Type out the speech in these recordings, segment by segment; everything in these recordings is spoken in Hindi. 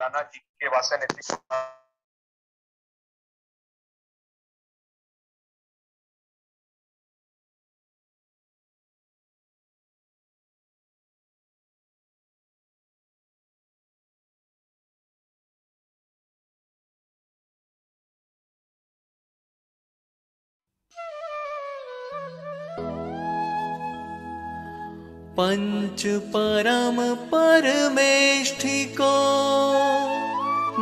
दाना जी के वासन नैतिक पंच परम परमेष्ठि को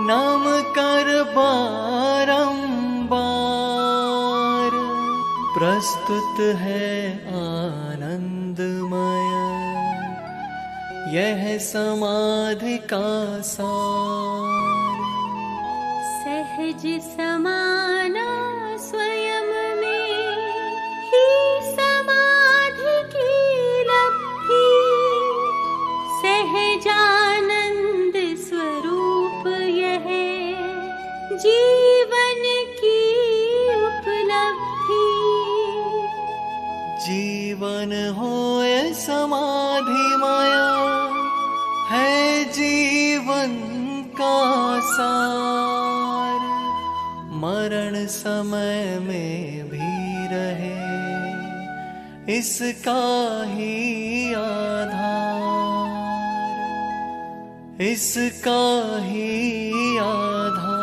नाम कर बारंबार प्रस्तुत है आनंदमय यह समाधि का सार। सहज समाना स्वयं में ही समाधि की लब्धि, सहजानंद स्वरूप यह जीवन की उपलब्धि। जीवन होए समाधि माया है जीवन का सार। मरण समय में भी रहे इसका ही आधार, इसका ही आधार।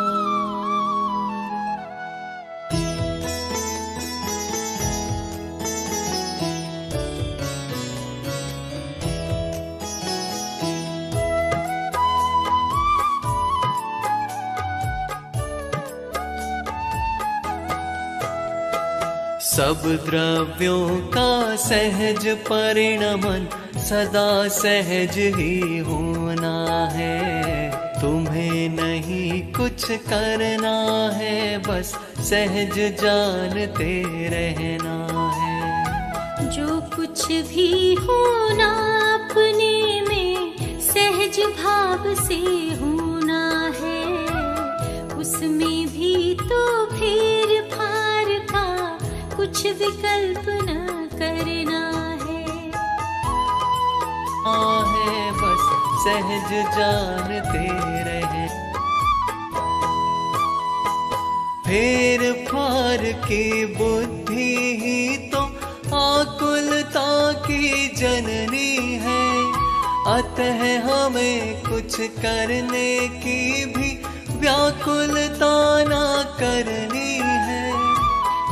सब द्रव्यों का सहज परिणमन सदा सहज ही होना है। तुम्हें नहीं कुछ करना है, बस सहज जानते रहना है। जो कुछ भी होना अपने में सहज भाव से होना है, उसमें भी तो फेर फार का कुछ विकल्प न करना है बस सहज जानते रहे। फेर फार की बुद्धि ही तो आकुलता की जननी है। अतः हमें कुछ करने की भी व्याकुलता ना करनी है।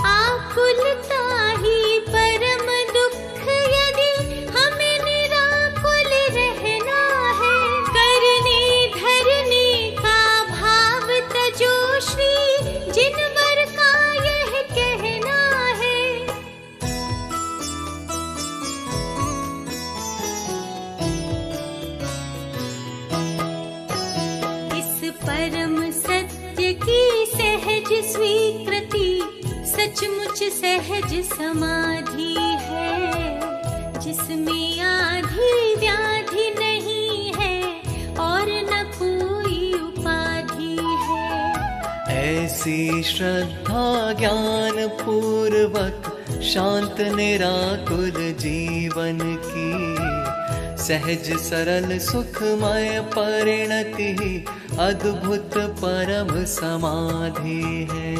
आकुलता ही परम दुख यदि हमें निराकुल रहना है। करने धरने का भाव तजोश्री जिनवर का यह कहना है। इस परम सत्य की सहज स्वीकृति सचमुच सहज समाधि है, जिसमें आधि व्याधि नहीं है और न कोई उपाधि है। ऐसी श्रद्धा ज्ञान पूर्वक शांत निराकुल जीवन की सहज सरल सुखमय परिणति अद्भुत परम समाधि है।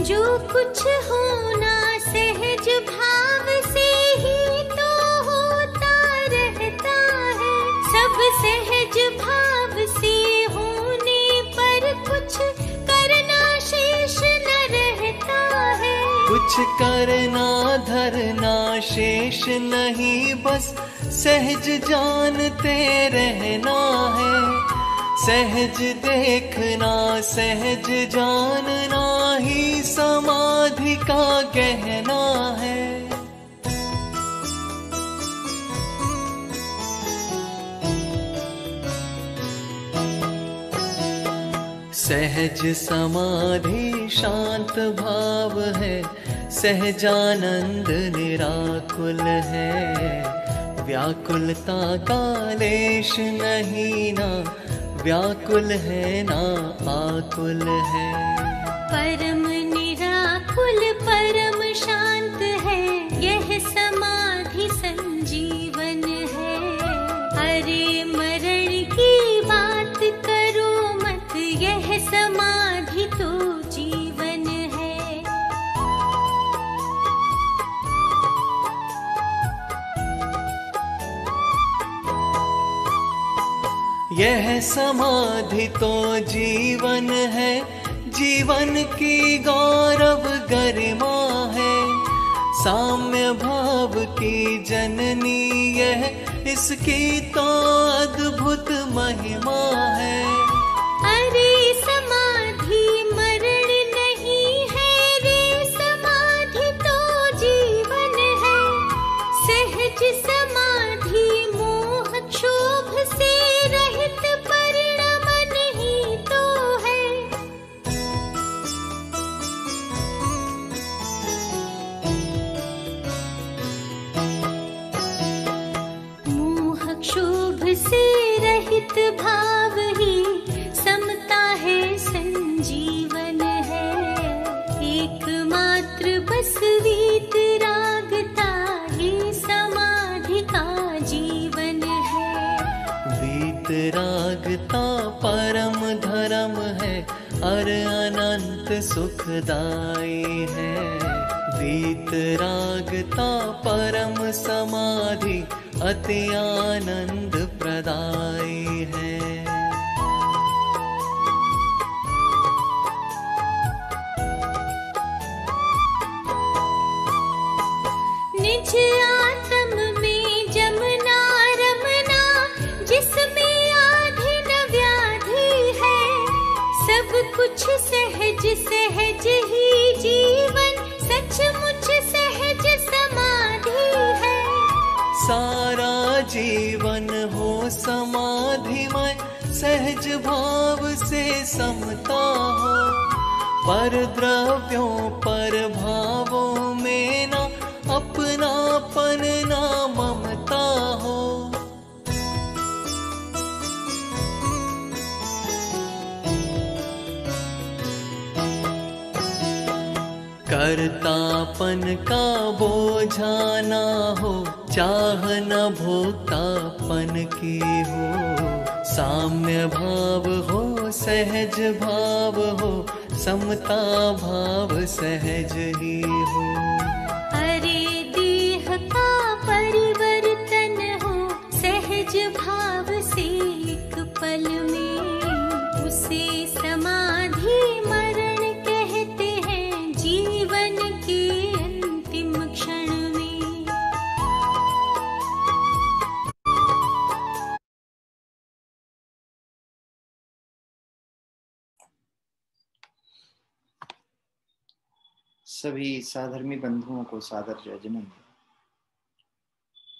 जो कुछ होना सहज भाव से ही तो होता रहता है। सब सहज भाव से होने पर कुछ करना शेष न रहता है। कुछ करना धरना शेष नहीं, बस सहज जानते रहना है। सहज देखना सहज जानना ही समाधि का कहना है। सहज समाधि शांत भाव है, सहजानंद निराकुल है। व्याकुलता का लेश नहीं ना, व्याकुल है ना आकुल है। परम निराकुल परम शांत यह समाधि तो जीवन है, जीवन की गौरव गरिमा है। साम्य भाव की जननी यह, इसकी तो अद्भुत महिमा है। अरे समाधि मरण नहीं है रे, समाधि तो जीवन है। सहज समाधि मोह क्षोभ से रहित परिणमन ही तो है। मोह क्षोभ से रहित भाव ही समता है, संजीवन है। एकमात्र बस वीतरागता ही समाधि का जीवन है। वीतरागता परम धर्म है और अनंत सुखदाई है। वीतरागता परम समाधि अति आनंद प्रदाई है। निज आत्म में जमना रमना, जिसमें आधि न व्याधि है। सब कुछ सहज सहज ही जीवन, सचमुच सहज समाधि है। सारा जीवन हो समाधिमय, सहज भाव से समता हो। पर द्रव्यों पर भावों में ना अपनापन ना ममता हो। कर्तापन का बोझा ना हो, चाह न भोक्तापन की हो। साम्य भाव हो, सहज भाव हो, समता भाव सहज ही हो। अरे देह का परिवर्तन हो, सहज भाव से एक पल में। उसे समाधि मरण कहते हैं, जीवन के अंतिम क्षण में। सभी साधर्मी बंधुओं को सादर जयजनन।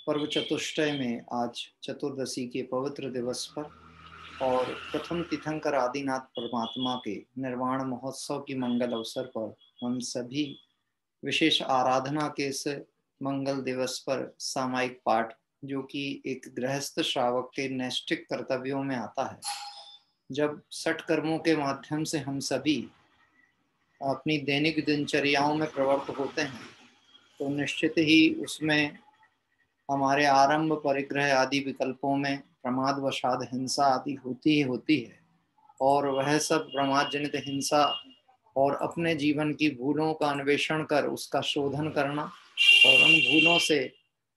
पर्व चतुष्टय में आज चतुर्दशी के पवित्र दिवस पर और प्रथम तीर्थंकर आदिनाथ परमात्मा के निर्वाण महोत्सव की मंगल अवसर पर हम सभी विशेष आराधना के इस मंगल दिवस पर सामायिक पाठ, जो कि एक गृहस्थ श्रावक के नैष्ठिक कर्तव्यों में आता है। जब षट कर्मों के माध्यम से हम सभी अपनी दैनिक दिनचर्याओं में प्रवृत्त होते हैं, तो निश्चित ही उसमें हमारे आरंभ परिग्रह आदि विकल्पों में प्रमादवशात हिंसा आदि होती है। और वह सब प्रमाद जनित हिंसा और अपने जीवन की भूलों का अन्वेषण कर उसका शोधन करना और उन भूलों से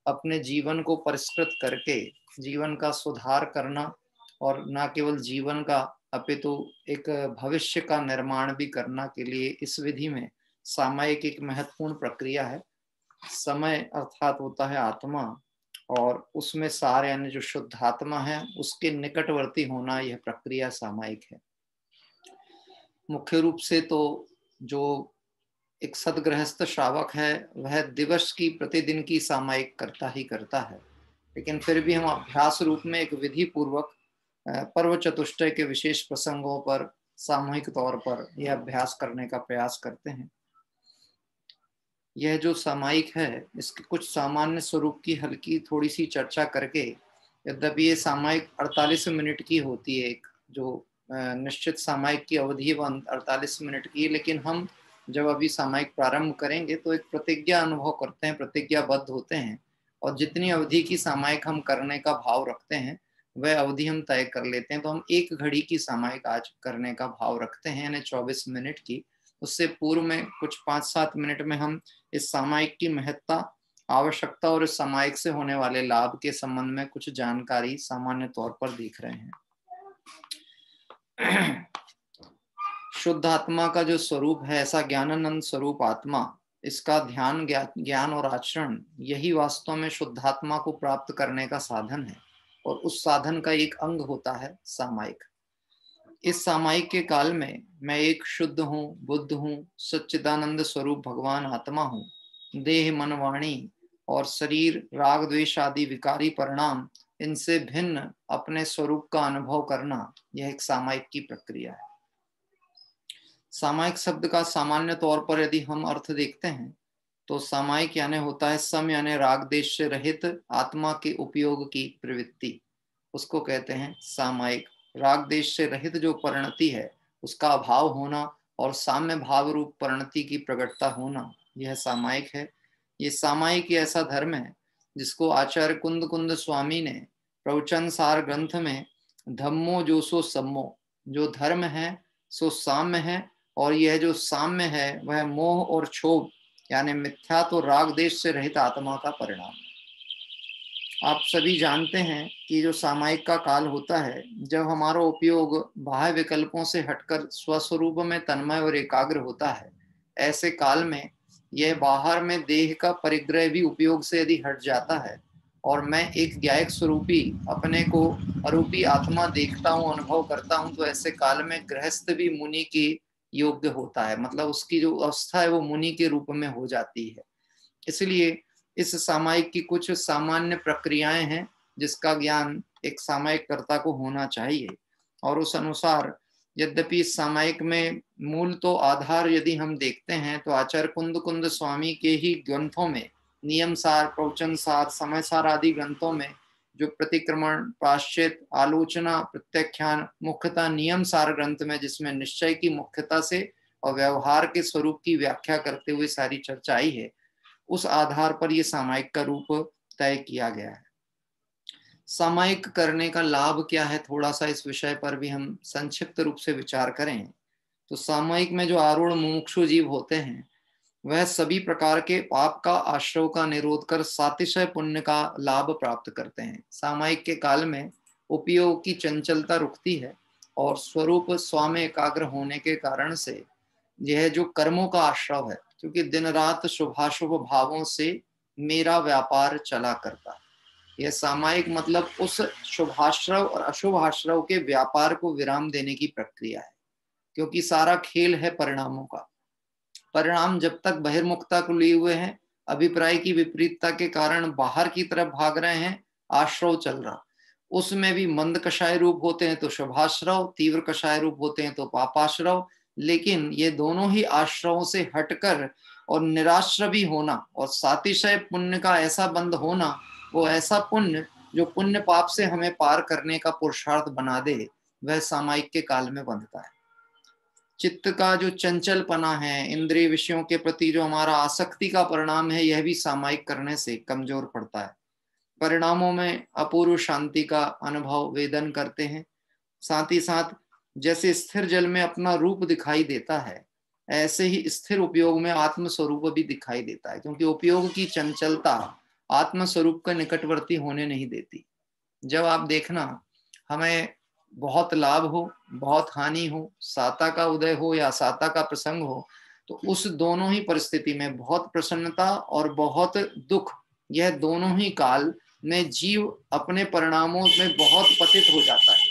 अपने जीवन को परिष्कृत करके जीवन का सुधार करना, और न केवल जीवन का अपितु एक भविष्य का निर्माण भी करना के लिए इस विधि में सामायिक एक महत्वपूर्ण प्रक्रिया है। समय अर्थात होता है आत्मा, और उसमें सार यानी जो शुद्ध आत्मा है उसके निकटवर्ती होना, यह प्रक्रिया सामायिक है। मुख्य रूप से तो जो एक सदगृहस्थ श्रावक है वह दिवस की प्रतिदिन की सामायिक करता ही करता है, लेकिन फिर भी हम अभ्यास रूप में एक विधि पूर्वक पर्व चतुष्टय के विशेष प्रसंगों पर सामूहिक तौर पर यह अभ्यास करने का प्रयास करते हैं। यह जो सामायिक है इसके कुछ सामान्य स्वरूप की हल्की थोड़ी सी चर्चा करके, यद्यपि ये सामायिक 48 मिनट की होती है, एक जो निश्चित सामायिक की अवधि वो 48 मिनट की है, लेकिन हम जब अभी सामायिक प्रारंभ करेंगे तो एक प्रतिज्ञा अनुभव करते हैं, प्रतिज्ञाबद्ध होते हैं, और जितनी अवधि की सामायिक हम करने का भाव रखते हैं वह अवधि हम तय कर लेते हैं। तो हम 1 घड़ी की सामायिक आज करने का भाव रखते हैं, यानी 24 मिनट की। उससे पूर्व में कुछ 5-7 मिनट में हम इस सामायिक की महत्ता, आवश्यकता और इस सामायिक से होने वाले लाभ के संबंध में कुछ जानकारी सामान्य तौर पर देख रहे हैं। शुद्ध आत्मा का जो स्वरूप है, ऐसा ज्ञानानंद स्वरूप आत्मा, इसका ध्यान, ज्ञान और आचरण, यही वास्तव में शुद्धात्मा को प्राप्त करने का साधन है। और उस साधन का एक अंग होता है सामायिक। इस सामायिक के काल में मैं एक शुद्ध हूँ, बुद्ध हूँ, सच्चिदानंद स्वरूप भगवान आत्मा हूँ। देह, मन, वाणी और शरीर, राग द्वेष आदि विकारी परिणाम, इनसे भिन्न अपने स्वरूप का अनुभव करना, यह एक सामायिक की प्रक्रिया है। सामायिक शब्द का सामान्य तौर पर यदि हम अर्थ देखते हैं तो सामायिक यानी होता है सम, यानी राग देश से रहित आत्मा के उपयोग की प्रवृत्ति, उसको कहते हैं सामायिक। राग देश से रहित जो परिणति है, उसका अभाव होना और साम्य भाव रूप परिणति की प्रकटता होना, यह सामायिक है। ये सामायिक ऐसा धर्म है जिसको आचार्य कुंद कुंद स्वामी ने प्रवचन सार ग्रंथ में धम्मो जो सो सम्मो, जो धर्म है सो साम्य है, और यह जो साम्य है वह मोह और क्षोभ यानी मिथ्या तो राग देश से रहित आत्मा का परिणाम है। आप सभी जानते हैं कि जो सामायिक का काल होता है, जब हमारा उपयोग बाह्य विकल्पों से हटकर स्वस्वरूप में तन्मय और एकाग्र होता है, ऐसे काल में यह बाहर में देह का परिग्रह भी उपयोग से यदि हट जाता है और मैं एक ज्ञायक स्वरूपी अपने को अरूपी आत्मा देखता हूँ, अनुभव करता हूँ, तो ऐसे काल में गृहस्थ भी मुनि के योग्य होता है। मतलब उसकी जो अवस्था है वो मुनि के रूप में हो जाती है। इसलिए इस सामायिक की कुछ सामान्य प्रक्रियाएं हैं जिसका ज्ञान एक सामायिक कर्ता को होना चाहिए, और उस अनुसार यद्यपि सामायिक में मूल तो आधार यदि हम देखते हैं तो आचार्य कुंद कुंद स्वामी के ही ग्रंथों में नियम सार, प्रवचन सार, समय सार आदि ग्रंथों में जो प्रतिक्रमण, प्राश्चित, आलोचना, प्रत्याख्यान, मुख्यतः नियम सार ग्रंथ में जिसमें निश्चय की मुख्यता से और व्यवहार के स्वरूप की व्याख्या करते हुए सारी चर्चा आई है, उस आधार पर यह सामायिक का रूप तय किया गया है। सामायिक करने का लाभ क्या है, थोड़ा सा इस विषय पर भी हम संक्षिप्त रूप से विचार करें तो सामायिक में जो आरूढ़ मुमुक्षु जीव होते हैं वह सभी प्रकार के पाप का आश्रव का निरोध कर सातिशय पुण्य का लाभ प्राप्त करते हैं। सामायिक के काल में उपयोग की चंचलता रुकती है और स्वरूप स्वामी एकाग्र होने के कारण से यह जो कर्मों का आश्रव है, क्योंकि दिन रात शुभाशुभ भावों से मेरा व्यापार चला करता है, यह सामायिक मतलब उस शुभाश्रव और अशुभाश्रव के व्यापार को विराम देने की प्रक्रिया है। क्योंकि सारा खेल है परिणामों का। परिणाम जब तक बहिर्मुखता को लिए हुए हैं, अभिप्राय की विपरीतता के कारण बाहर की तरफ भाग रहे हैं, आश्रव चल रहा, उसमें भी मंद कषाय रूप होते हैं तो शुभाश्रव, तीव्र कषाय रूप होते हैं तो पापाश्रव। लेकिन ये दोनों ही आश्रवों से हटकर और निराश्रय भी होना और सातिशय पुण्य का ऐसा बंध होना, वो ऐसा पुण्य जो पुण्य पाप से हमें पार करने का पुरुषार्थ बना दे, वह सामायिक के काल में बंधता है। चित्त का जो चंचलपना है, इंद्रिय विषयों के प्रति जो हमारा आसक्ति का परिणाम है, यह भी सामायिक करने से कमजोर पड़ता है। परिणामों में अपूर्व शांति का अनुभव वेदन करते हैं। साथ ही साथ जैसे स्थिर जल में अपना रूप दिखाई देता है, ऐसे ही स्थिर उपयोग में आत्म स्वरूप भी दिखाई देता है, क्योंकि उपयोग की चंचलता आत्म स्वरूप का निकटवर्ती होने नहीं देती। जब आप देखना, हमें बहुत लाभ हो, बहुत हानि हो, साता का उदय हो या साता का प्रसंग हो, तो उस दोनों ही परिस्थिति में बहुत प्रसन्नता और बहुत दुख, यह दोनों ही काल में जीव अपने परिणामों में बहुत पतित हो जाता है।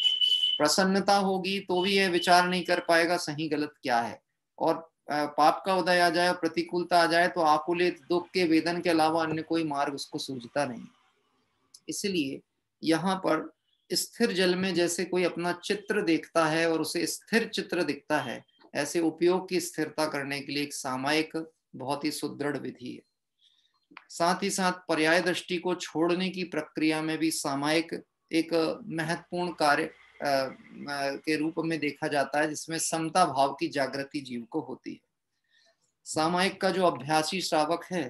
प्रसन्नता होगी तो भी यह विचार नहीं कर पाएगा सही गलत क्या है, और पाप का उदय आ जाए, प्रतिकूलता आ जाए तो आकुलित दुख के वेदन के अलावा अन्य कोई मार्ग उसको सूझता नहीं। इसलिए यहाँ पर स्थिर जल में जैसे कोई अपना चित्र देखता है और उसे स्थिर चित्र दिखता है, ऐसे उपयोग की स्थिरता करने के लिए एक सामायिक बहुत ही सुदृढ़ विधि है। साथ ही साथ पर्याय दृष्टि को छोड़ने की प्रक्रिया में भी सामायिक एक महत्वपूर्ण कार्य के रूप में देखा जाता है, जिसमें समता भाव की जागृति जीव को होती है। सामायिक का जो अभ्यासी श्रावक है,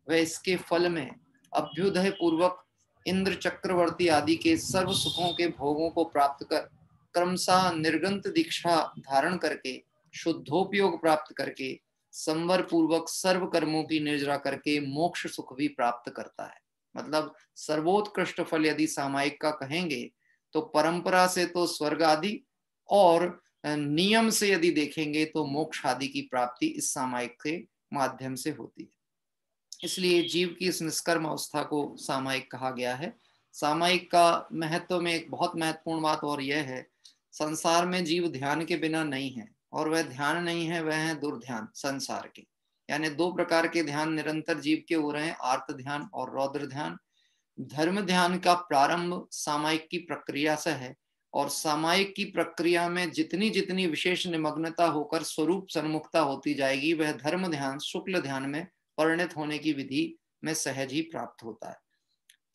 वह इसके फल में अभ्युदय पूर्वक इंद्र चक्रवर्ती आदि के सर्व सुखों के भोगों को प्राप्त कर क्रमशः निर्गंत दीक्षा धारण करके शुद्धोपयोग प्राप्त करके संवर पूर्वक सर्व कर्मों की निर्जरा करके मोक्ष सुख भी प्राप्त करता है। मतलब सर्वोत्कृष्ट फल यदि सामायिक का कहेंगे तो परंपरा से तो स्वर्ग आदि और नियम से यदि देखेंगे तो मोक्ष आदि की प्राप्ति इस सामायिक के माध्यम से होती है। इसलिए जीव की इस निष्कर्म अवस्था को सामायिक कहा गया है। सामायिक का महत्व में एक बहुत महत्वपूर्ण बात और यह है, संसार में जीव ध्यान के बिना नहीं है, और वह ध्यान नहीं है, वह है दुर्ध्यान संसार के। यानी दो प्रकार के ध्यान निरंतर जीव के हो रहे हैं, आर्त ध्यान और रौद्र ध्यान। धर्म ध्यान का प्रारंभ सामायिक की प्रक्रिया से है, और सामायिक की प्रक्रिया में जितनी जितनी विशेष निमग्नता होकर स्वरूप सन्मुखता होती जाएगी, वह धर्म ध्यान शुक्ल ध्यान में परिणत होने की विधि में सहज ही प्राप्त होता है।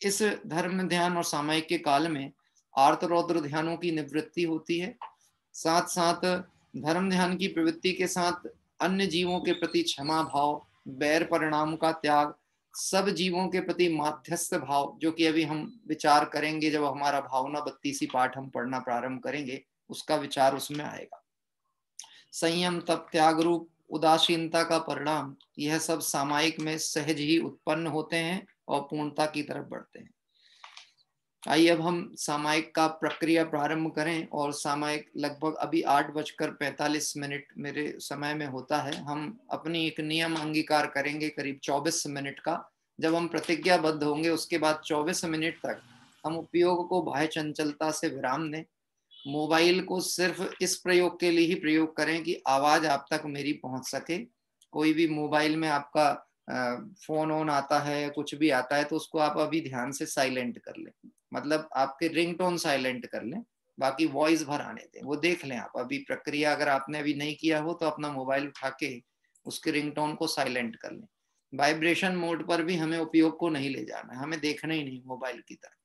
इस धर्म ध्यान और सामायिक के काल में आर्त रौद्र ध्यानों की निवृत्ति होती है। साथ साथ धर्म ध्यान की प्रवृत्ति के साथ अन्य जीवों के प्रति क्षमा भाव, बैर परिणाम का त्याग, सब जीवों के प्रति माध्यस्थ भाव, जो कि अभी हम विचार करेंगे जब हमारा भावना 32 पाठ हम पढ़ना प्रारंभ करेंगे, उसका विचार उसमें आएगा। संयम, तप, त्याग रूप उदासीनता का परिणाम, यह सब सामायिक में सहज ही उत्पन्न होते हैं और पूर्णता की तरफ बढ़ते हैं। आइए अब हम सामायिक का प्रक्रिया प्रारंभ करें। और सामायिक लगभग अभी 8:45 मेरे समय में होता है। हम अपनी एक नियम अंगीकार करेंगे करीब 24 मिनट का। जब हम प्रतिज्ञाबद्ध होंगे उसके बाद 24 मिनट तक हम उपयोग को बाह्य चंचलता से विराम दें। मोबाइल को सिर्फ इस प्रयोग के लिए ही प्रयोग करें कि आवाज आप तक मेरी पहुंच सके। कोई भी मोबाइल में आपका फोन ऑन आता है, कुछ भी आता है, तो उसको आप अभी ध्यान से साइलेंट कर लें, मतलब आपके रिंगटोन साइलेंट कर लें, बाकी वॉइस भर आने दें। वो देख लें आप अभी प्रक्रिया अगर आपने अभी नहीं किया हो तो अपना मोबाइल उठा के उसके रिंगटोन को साइलेंट कर लें। वाइब्रेशन मोड पर भी हमें उपयोग को नहीं ले जाना है, हमें देखना ही नहीं मोबाइल की तरफ।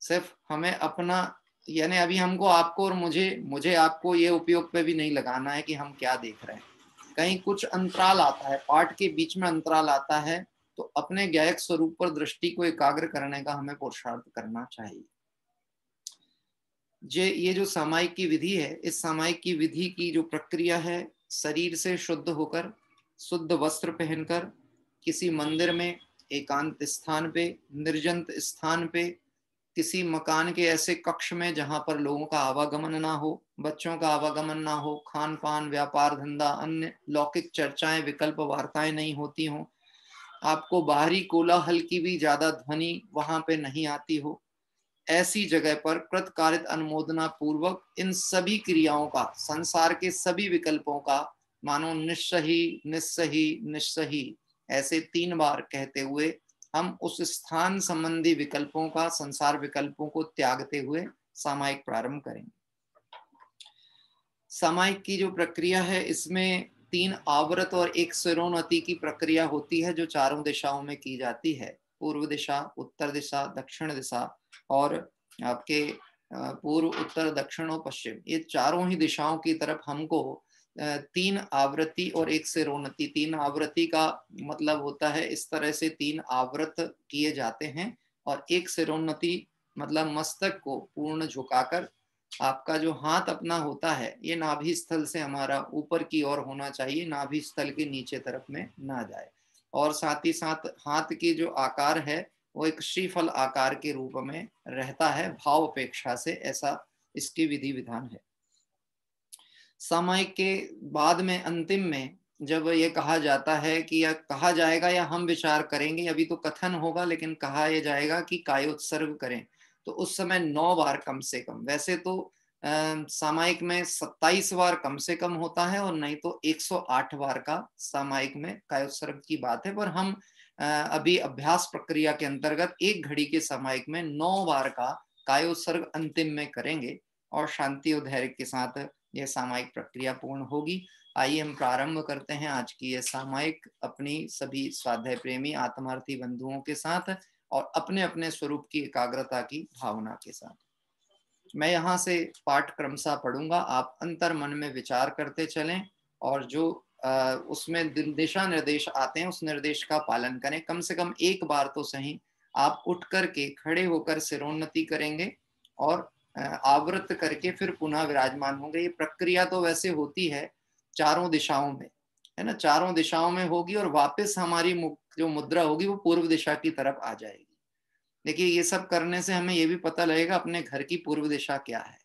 सिर्फ हमें अपना, यानी अभी हमको आपको और मुझे आपको ये उपयोग पे भी नहीं लगाना है कि हम क्या देख रहे हैं। कहीं कुछ अंतराल आता है, पाठ के बीच में अंतराल आता है, तो अपने ज्ञायक स्वरूप पर दृष्टि को एकाग्र करने का हमें पुरुषार्थ करना चाहिए। ये जो सामायिक की विधि है, इस सामायिक की विधि की जो प्रक्रिया है, शरीर से शुद्ध होकर, शुद्ध वस्त्र पहनकर, किसी मंदिर में, एकांत स्थान पे, निर्जंत स्थान पे, किसी मकान के ऐसे कक्ष में जहां पर लोगों का आवागमन ना हो, बच्चों का आवागमन ना हो, खान पान, व्यापार धंधा, अन्य लौकिक चर्चाएं, विकल्प वार्ताएं नहीं होती हों, आपको बाहरी कोलाहल की भी ज्यादा ध्वनि वहां पे नहीं आती हो, ऐसी जगह पर कृतकारित अनुमोदना पूर्वक इन सभी क्रियाओं का, संसार के सभी विकल्पों का, मानो निस्सही निस्सही निस्सही ऐसे 3 बार कहते हुए हम उस स्थान संबंधी विकल्पों का, संसार विकल्पों को त्यागते हुए सामायिक प्रारंभ करेंगे। सामायिक की जो प्रक्रिया है, इसमें 3 आवृत और 1 सिरोन्नति की प्रक्रिया होती है, जो चारों दिशाओं में की जाती है। पूर्व दिशा, उत्तर दिशा, दक्षिण दिशा, और आपके पूर्व, उत्तर, दक्षिण और पश्चिम, ये चारों ही दिशाओं की तरफ हमको 3 आवृत्ति और 1 सिरोन्नति, 3 आवृत्ति का मतलब होता है इस तरह से 3 आवृत किए जाते हैं, और 1 सिरोन्नति मतलब मस्तक को पूर्ण झुकाकर, आपका जो हाथ अपना होता है ये नाभि स्थल से हमारा ऊपर की ओर होना चाहिए, नाभि स्थल के नीचे तरफ में ना जाए, और साथ ही साथ हाथ की जो आकार है वो एक श्रीफल आकार के रूप में रहता है भाव अपेक्षा से, ऐसा इसकी विधि विधान है। सामायिक के बाद में अंतिम में जब ये कहा जाता है कि, या कहा जाएगा या हम विचार करेंगे, अभी तो कथन होगा लेकिन कहा यह जाएगा कि कायोत्सर्ग करें, तो उस समय 9 बार कम से कम, वैसे तो सामायिक में 27 बार कम से कम होता है, और नहीं तो 108 बार का सामायिक में कायोत्सर्ग की बात है, पर हम अभी अभ्यास प्रक्रिया के अंतर्गत 1 घड़ी के सामायिक में 9 बार का कायोत्सर्ग अंतिम में करेंगे, और शांति और धैर्य के साथ यह सामायिक प्रक्रिया पूर्ण होगी। आइए हम प्रारंभ करते हैं आज की यह सामायिक अपनी सभी स्वाध्याय प्रेमी आत्मार्थी बंधुओं के साथ, और अपने अपने स्वरूप की एकाग्रता की भावना के साथ। मैं यहाँ से पाठ क्रमशः पढ़ूंगा, आप अंतर मन में विचार करते चलें, और जो उसमें दिशा निर्देश आते हैं उस निर्देश का पालन करें। कम से कम 1 बार तो सही आप उठ करके खड़े होकर सिरोन्नति करेंगे, और आवृत करके फिर पुनः विराजमान होंगे। ये प्रक्रिया तो वैसे होती है चारों दिशाओं में, है ना, चारों दिशाओं में होगी, और वापस हमारी जो मुद्रा होगी वो पूर्व दिशा की तरफ आ जाएगी। देखिए, ये सब करने से हमें ये भी पता लगेगा अपने घर की पूर्व दिशा क्या है।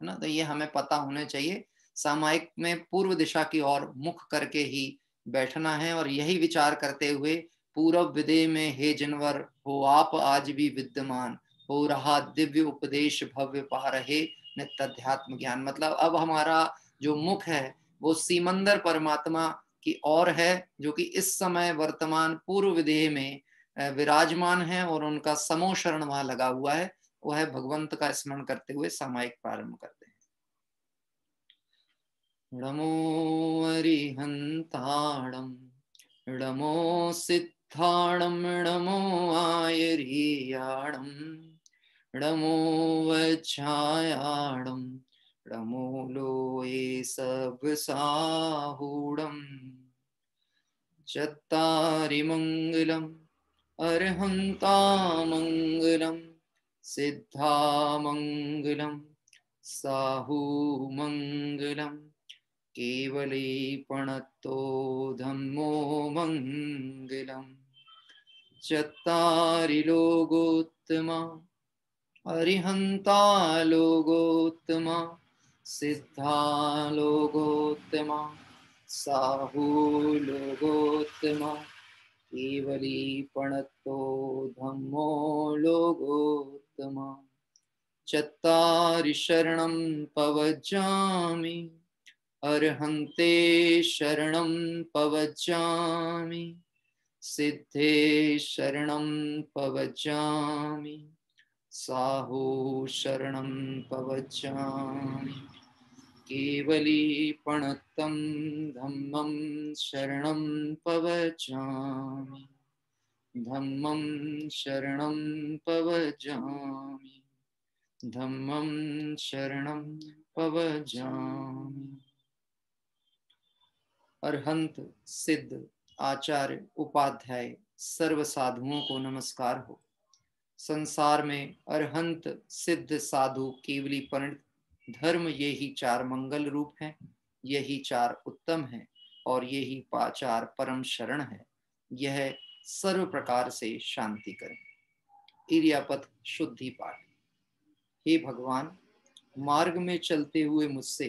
है ना। तो ये हमें पता होने चाहिए। सामायिक में पूर्व दिशा की ओर मुख करके ही बैठना है और यही विचार करते हुए पूरब विदे में हे जिनवर हो आप आज भी विद्यमान, हो रहा दिव्य उपदेश भव्य पा रहे नित्याध्यात्म ज्ञान। मतलब अब हमारा जो मुख है वो सीमंदर परमात्मा की ओर है, जो कि इस समय वर्तमान पूर्व विदेह में विराजमान है और उनका समोशरण वहां लगा हुआ है। वह है भगवंत का स्मरण करते हुए सामायिक प्रारंभ करते हैं। नमो अरिहंताणं नमो सिद्धाणं नमो आयर्याणं नमो वज्रायाणं नमो लोये सबसाहूढम् चत्तारि मङ्गलम् अर्हन्तामङ्गलं सिद्धामङ्गलं साहूमङ्गलं केवलीपणतो धम्मो मङ्गलम् चत्तारि लोकोत्तमा अरिहन्ता लोकोत्तमा सिद्धा लोकोत्तमा साहू लोकोत्तमा केवलीपणतो धम्मो लोकोत्तमा चत्तारि शरणं पवज्जामि अर्हन्ते शरणं पवज्जामि सिद्धे शरणं पवज्जामि साहू शरणं पवज्जामि केवलीपणतं धम्मं शरणं पवज्जामि धम्मं शरणं पवज्जामि धम्मं शरणं पवज्जामि। अरहंत सिद्ध आचार्य उपाध्याय सर्व साधुओं को नमस्कार हो। संसार में अरहंत सिद्ध साधु केवली परिणत धर्म यही चार मंगल रूप हैं, यही चार उत्तम हैं और यही चार परम शरण है। यह सर्व प्रकार से शांति करें। इरियापथ शुद्धि पाठ। हे भगवान, मार्ग में चलते हुए मुझसे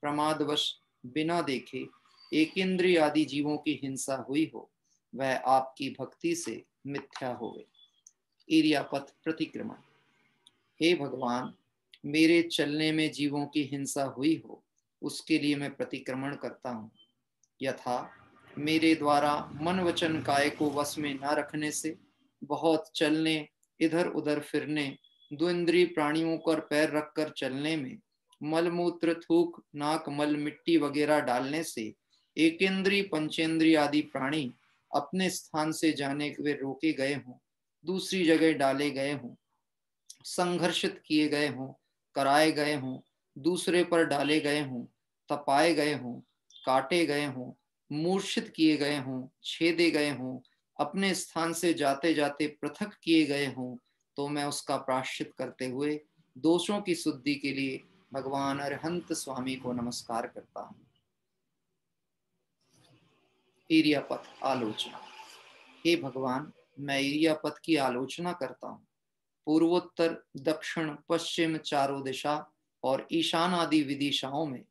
प्रमादवश बिना देखे एक इंद्रिय आदि जीवों की हिंसा हुई हो, वह आपकी भक्ति से मिथ्या होवे। इरियापथ प्रतिक्रमण। हे भगवान, मेरे चलने में जीवों की हिंसा हुई हो, उसके लिए मैं प्रतिक्रमण करता हूँ। यथा मेरे द्वारा मन वचन काय को वश में न रखने से, बहुत चलने, इधर उधर फिरने, द्विंद्रिय प्राणियों पर पैर रखकर चलने में, मलमूत्र, थूक, नाक मल, मिट्टी वगैरह डालने से एक इंद्रिय पंचेंद्रिय आदि प्राणी अपने स्थान से जाने वे रोके गए हों, दूसरी जगह डाले गए हों, संघर्षित किए गए हों, कराए गए हों, दूसरे पर डाले गए हों, तपाए गए हों, काटे गए हों, मूर्छित किए गए हों, छेदे गए हों, अपने स्थान से जाते जाते पृथक किए गए हों, तो मैं उसका प्रायश्चित करते हुए दोषों की शुद्धि के लिए भगवान अरहंत स्वामी को नमस्कार करता हूँ। इरियापथ आलोचना। हे भगवान, मैं इरियापथ की आलोचना करता हूँ। पूर्वोत्तर, दक्षिण, पश्चिम चारों दिशा और ईशान आदि विदिशाओं में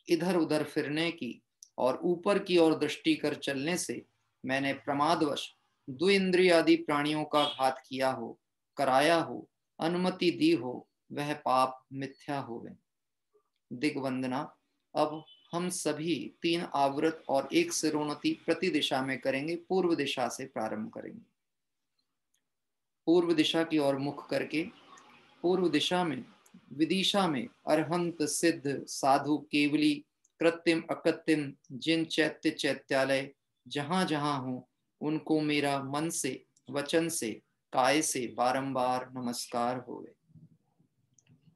इधर उधर फिरने की और ऊपर की ओर दृष्टि कर चलने से मैंने प्रमादवश द्विंद्रिय आदि प्राणियों का घात किया हो, कराया हो, अनुमति दी हो, वह पाप मिथ्या होवे। दिग्वंदना। अब हम सभी 3 आवृत और 1 सिरोन्नति प्रति दिशा में करेंगे। पूर्व दिशा से प्रारंभ करेंगे। पूर्व दिशा की ओर मुख करके पूर्व दिशा में विदिशा में अरहंत सिद्ध साधु केवली कृत्रिम अकृत्रिम जिन चैत्य चैत्यालय जहां जहां हो, उनको मेरा मन से, वचन से, काय से बारंबार नमस्कार होवे।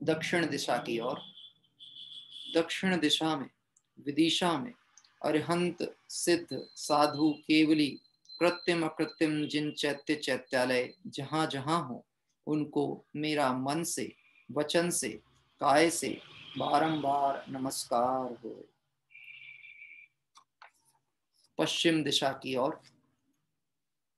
दक्षिण दिशा की ओर। दक्षिण दिशा में विदिशा में अरहंत सिद्ध साधु केवली कृत्रिम अकृत्रिम जिन चैत्य चैत्यालय जहां जहां हो, उनको मेरा मन से, वचन से, काय से बारंबार नमस्कार हो। पश्चिम दिशा की ओर।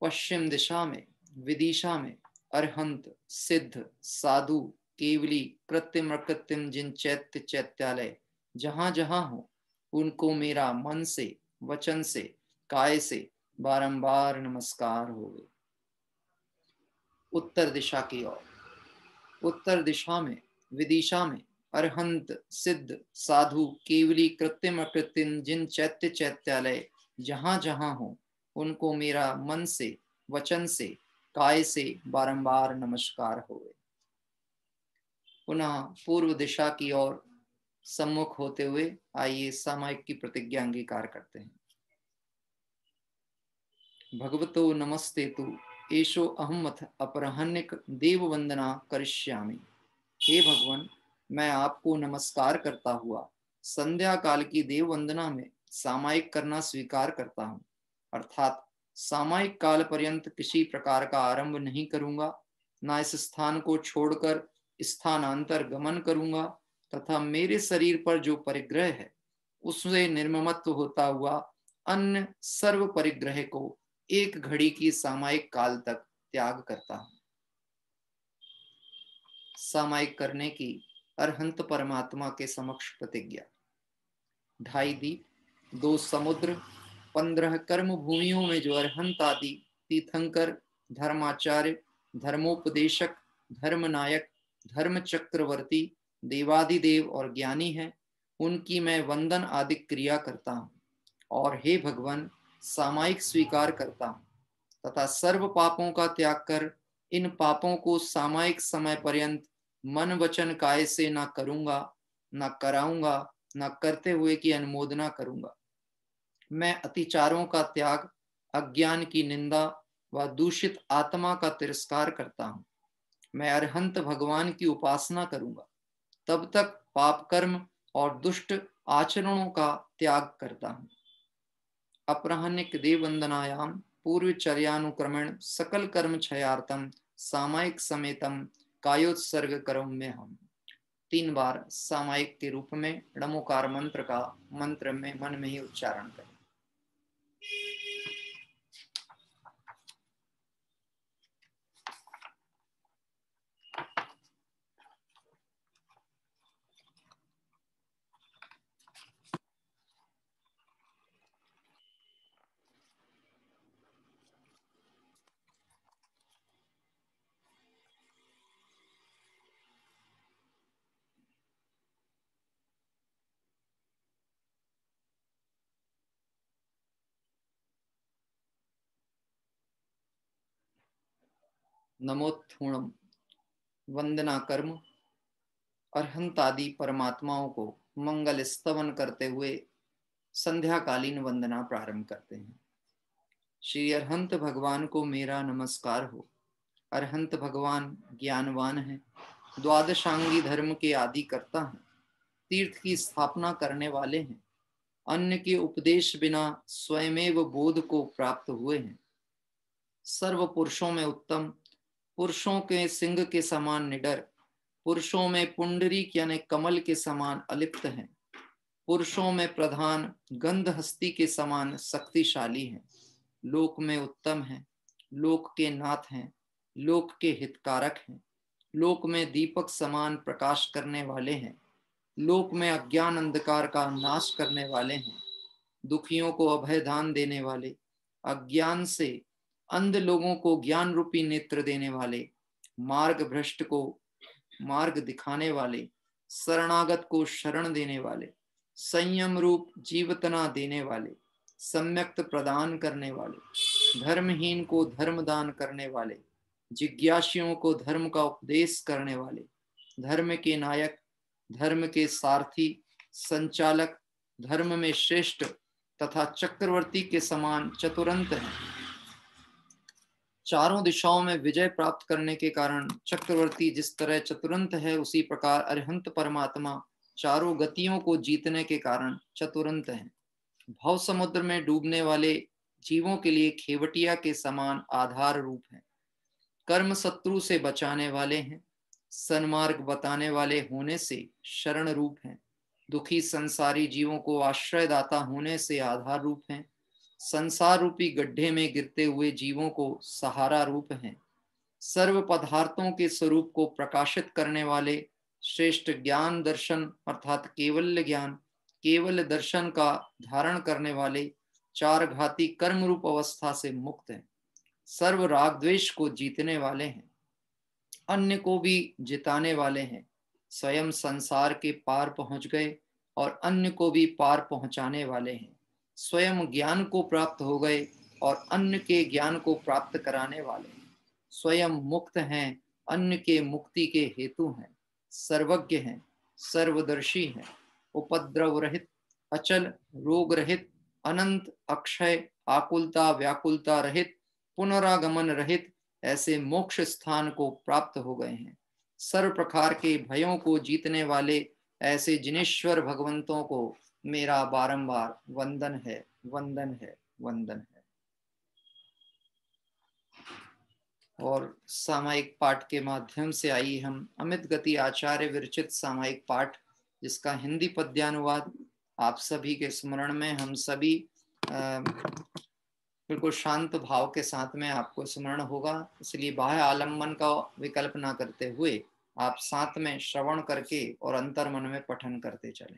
पश्चिम दिशा में विदिशा में अरहंत सिद्ध साधु केवली कृत्रिम अकृत्रिम जिन चैत्य चैत्यालय जहां जहां हो, उनको मेरा मन से, वचन से, काय से बारंबार नमस्कार होवे। उत्तर दिशा की ओर। उत्तर दिशा में, विदिशा में अरहंत, सिद्ध, साधु, केवली कृत्रिम अकृत्रिम जिन चैत्य चैत्यालय जहां जहां हो, उनको मेरा मन से, वचन से, काय से बारंबार नमस्कार होवे। पुनः पूर्व दिशा की ओर सम्मुख होते हुए आइए सामायिक की प्रतिज्ञा अंगीकार करते हैं। भगवतो नमस्ते तु एषो अहमथ अपरहन्यक देव वंदना करिष्यामि। हे भगवान, मैं आपको नमस्कार करता हुआ संध्या काल की देव वंदना में सामायिक करना स्वीकार करता हूँ, अर्थात सामायिक काल पर्यंत किसी प्रकार का आरंभ नहीं करूंगा, ना इस स्थान को छोड़कर स्थानांतर गमन करूंगा, तथा मेरे शरीर पर जो परिग्रह है उससे निर्ममत्व होता हुआ अन्य सर्व परिग्रह को एक घड़ी की सामायिक काल तक त्याग करता हूं। सामायिक करने की अरहंत परमात्मा के समक्ष प्रतिज्ञा। 2.5 दीप, 2 समुद्र, 15 कर्म भूमियों में जो अरहंत आदि तीर्थंकर, धर्माचार्य, धर्मोपदेशक, धर्मनायक, धर्म चक्रवर्ती, देवादिदेव और ज्ञानी हैं, उनकी मैं वंदन आदि क्रिया करता हूँ और हे भगवान सामायिक स्वीकार करता हूँ तथा सर्व पापों का त्याग कर इन पापों को सामायिक समय पर्यंत मन वचन काय से ना करूंगा, ना कराऊंगा, ना करते हुए की अनुमोदना करूंगा। मैं अतिचारों का त्याग, अज्ञान की निंदा व दूषित आत्मा का तिरस्कार करता हूँ। मैं अरहंत भगवान की उपासना करूंगा, तब तक पाप कर्म और दुष्ट आचरणों का त्याग करता हूँ। अपराह्निक देव वंदनायाम पूर्वचर्यानुक्रमण सकल कर्म क्षयार्थम सामायिक समेतम कायोत्सर्ग करोम्य हम। 3 बार सामायिक के रूप में णमोकार मंत्र का मंत्र में मन में ही उच्चारण करें। नमोत्थूणम वंदना कर्म अरहंत आदि परमात्माओं को मंगल स्तवन करते हुए संध्याकालीन वंदना प्रारंभ करते हैं। श्री अरहंत भगवान को मेरा नमस्कार हो। अरहंत भगवान ज्ञानवान है, द्वादशांगी धर्म के आदि करता है, तीर्थ की स्थापना करने वाले हैं, अन्य के उपदेश बिना स्वयमेव बोध को प्राप्त हुए हैं, सर्व पुरुषों में उत्तम, पुरुषों के सिंह के समान निडर, पुरुषों में पुंडरीक यानी कमल के समान अलिप्त हैं, पुरुषों में प्रधान गंध हस्ती के समान शक्तिशाली हैं, लोक में उत्तम हैं, लोक के नाथ हैं, लोक के हितकारक हैं, लोक में दीपक समान प्रकाश करने वाले हैं, लोक में अज्ञान अंधकार का नाश करने वाले हैं, दुखियों को अभय दान देने वाले, अज्ञान से अंध लोगों को ज्ञान रूपी नेत्र देने वाले, मार्ग भ्रष्ट को मार्ग दिखाने वाले, शरणागत को शरण देने वाले, संयम रूप जीवतना देने वाले, सम्यक्त प्रदान करने वाले, धर्महीन को धर्म दान करने वाले, जिज्ञासियों को धर्म का उपदेश करने वाले, धर्म के नायक, धर्म के सारथी, संचालक, धर्म में श्रेष्ठ तथा चक्रवर्ती के समान चतुरंत हैं। चारों दिशाओं में विजय प्राप्त करने के कारण चक्रवर्ती जिस तरह चतुरंत है, उसी प्रकार अरहंत परमात्मा चारों गतियों को जीतने के कारण चतुरंत हैं। भव समुद्र में डूबने वाले जीवों के लिए खेवटिया के समान आधार रूप हैं, कर्म शत्रु से बचाने वाले हैं, सन्मार्ग बताने वाले होने से शरण रूप हैं, दुखी संसारी जीवों को आश्रयदाता होने से आधार रूप हैं, संसार रूपी गड्ढे में गिरते हुए जीवों को सहारा रूप हैं, सर्व पदार्थों के स्वरूप को प्रकाशित करने वाले श्रेष्ठ ज्ञान दर्शन अर्थात केवल ज्ञान, केवल दर्शन का धारण करने वाले, चार घाती कर्म रूप अवस्था से मुक्त हैं, सर्व राग द्वेष को जीतने वाले हैं, अन्य को भी जिताने वाले हैं, स्वयं संसार के पार पहुंच गए और अन्य को भी पार पहुंचाने वाले हैं, स्वयं ज्ञान को प्राप्त हो गए और अन्य के ज्ञान को प्राप्त कराने वाले हैं, स्वयं मुक्त हैं, अन्य के मुक्ति के हेतु हैं, सर्वज्ञ हैं, सर्वदर्शी हैं, उपद्रव रहित, अचल, रोग रहित, अनंत, अक्षय, आकुलता व्याकुलता रहित, पुनरागमन रहित, ऐसे मोक्ष स्थान को प्राप्त हो गए हैं। सर्व प्रकार के भयों को जीतने वाले ऐसे जिनेश्वर भगवंतों को मेरा बारंबार वंदन है, वंदन है, वंदन है। और सामायिक पाठ के माध्यम से आई हम अमित गति आचार्य विरचित सामायिक पाठ, जिसका हिंदी पद्यानुवाद आप सभी के स्मरण में हम सभी बिल्कुल शांत भाव के साथ में आपको स्मरण होगा, इसलिए बाह्य आलम्बन का विकल्प ना करते हुए आप साथ में श्रवण करके और अंतर मन में पठन करते चलें।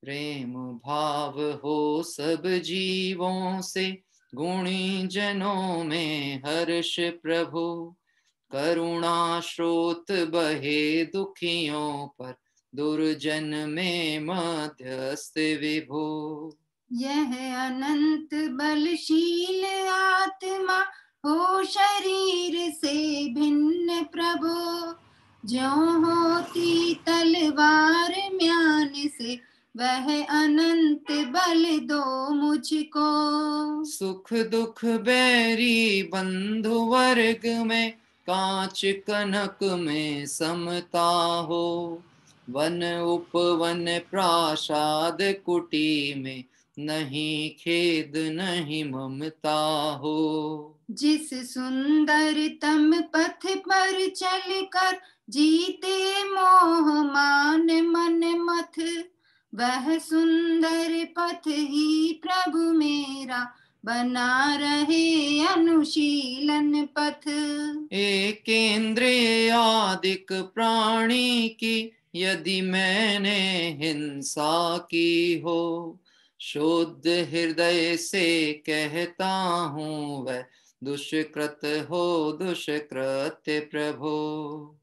प्रेम भाव हो सब जीवों से, गुणी जनों में हर्ष प्रभु, करुणा स्रोत बहे दुखियों पर, दुर्जन में मध्यस्थ विभो। यह अनंत बलशील आत्मा हो शरीर से भिन्न प्रभु, ज्यों होती तलवार म्यान से, वह अनंत बल दो मुझको। सुख दुख बैरी बंधु वर्ग में, कांच कनक में समता हो, वन उपवन प्रासाद कुटी में, नहीं खेद नहीं ममता हो। जिस सुंदरतम पथ पर चलकर जीते मोह मान मन मथ, वह सुंदर पथ ही प्रभु मेरा बना रहे अनुशीलन पथ। एक इंद्रिय आदिक प्राणी की यदि मैंने हिंसा की हो, शुद्ध हृदय से कहता हूँ वह दुष्कृत हो दुष्कृत्य प्रभो।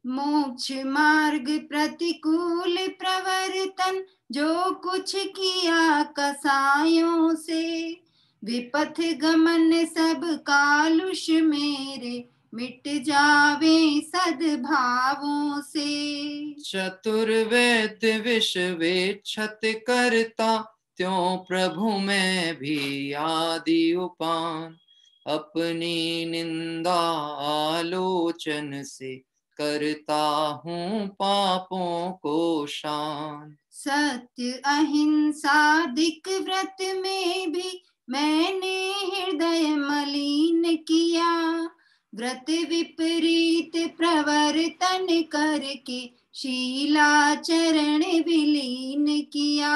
मोक्ष मार्ग प्रतिकूल प्रवर्तन जो कुछ किया कसायों से, विपथ गमन सब कालुष मेरे मिट जावे सद्भावों से। चतुर्वेद विष वेक्षत करता, त्यों प्रभु में भी आदि उपान, अपनी निंदा आलोचन से करता हूँ पापों को शान। सत्य अहिंसा दिक व्रत में भी मैंने हृदय मलिन किया, व्रत विपरीत प्रवर्तन करके शीलाचरण विलीन किया।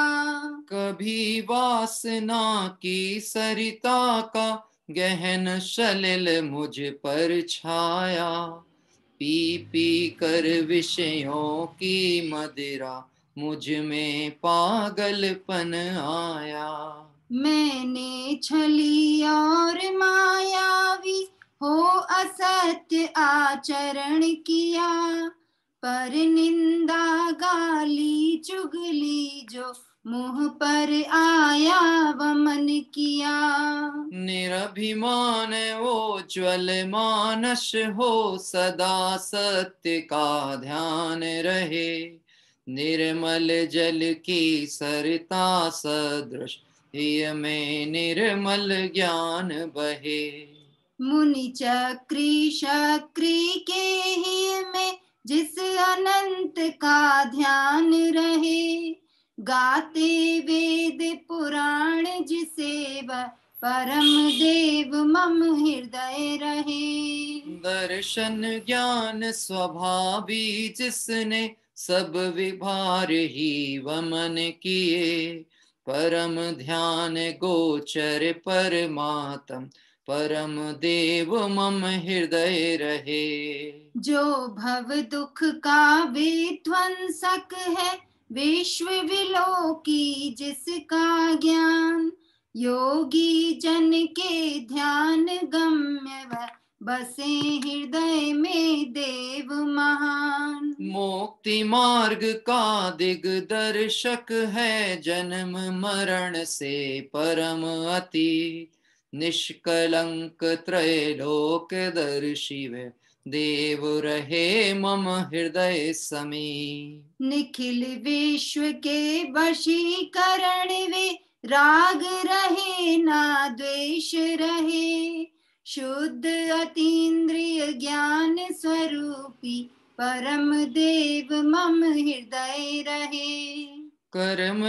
कभी वासना की सरिता का गहन सलिल मुझ पर छाया, पी पी कर विषयों की मदिरा मुझ में पागलपन आया। मैंने छली और मायावी हो असत्य आचरण किया, पर निंदा गाली चुगली जो मुँह पर आया वमन किया। निरभिमान उज्ज्वल मानस हो, सदा सत्य का ध्यान रहे, निर्मल जल की सरता सदृश हिय में निर्मल ज्ञान बहे। मुनि चक्री शक्री के ही में जिस अनंत का ध्यान रहे, गाते वेद पुराण जिसे वह परम देव मम हृदय रहे। दर्शन ज्ञान स्वभावी जिसने सब विभार ही वमन किए, परम ध्यान गोचर परमात्म परम देव मम हृदय रहे। जो भव दुख का विध्वंसक है, विश्व विलोकी जिसका ज्ञान, योगी जन के ध्यान गम्य वह बसे हृदय में देव महान। मुक्ति मार्ग का दिग्दर्शक है, जन्म मरण से परम अतीत, निष्कलंक त्रैलोक दर्शी वे देव रहे मम हृदय समीप। निखिल विश्व के वशीकरण वे राग रहे ना द्वेष रहे, शुद्ध अतीन्द्रिय ज्ञान स्वरूपी परम देव मम हृदय रहे। कर्म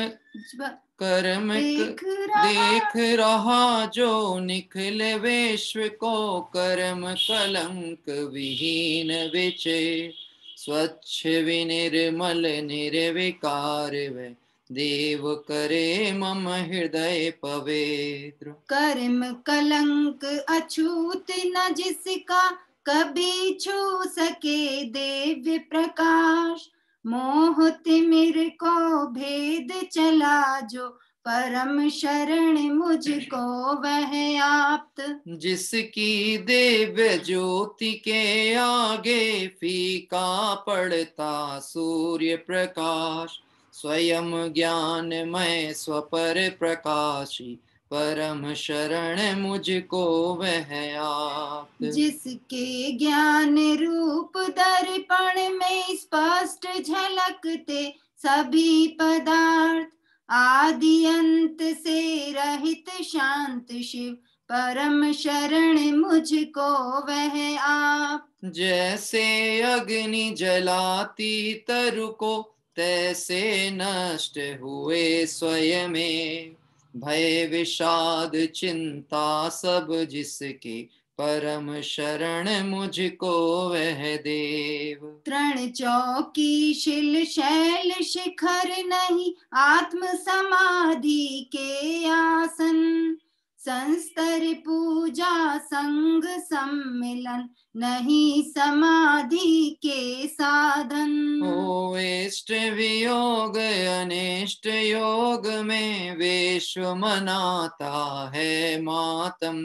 देख रहा जो निखिल विश्व को, कर्म कलंक विहीन विचे, स्वच्छ विनिर्मल निर्विकार वे देव करे मम हृदय पवित्र। कर्म कलंक अछूत न जिसका, कभी छू सके दिव्य प्रकाश, मोह तिमिर को भेद चला जो परम शरण मुझको वह आप्त। जिसकी दिव्य ज्योति के आगे फीका पड़ता सूर्य प्रकाश, स्वयं ज्ञानमय स्वपर प्रकाशी, परम शरण मुझको वह आप। जिसके ज्ञान रूप दर्पण में स्पष्ट झलकते सभी पदार्थ, आदि अंत से रहित शांत शिव परम शरण मुझको वह आप। जैसे अग्नि जलाती तरु को, तैसे नष्ट हुए स्वयं में भय विषाद चिंता सब जिसके, परम शरण मुझको वह देव। तृण चौकी शिल शैल शिखर नहीं, आत्म समाधि के आसन, संस्तर पूजा संग सम्मिलन नहीं समाधि के साधन। ओ इष्ट वियोग अनिष्ट योग में विश्व मनाता है मातम,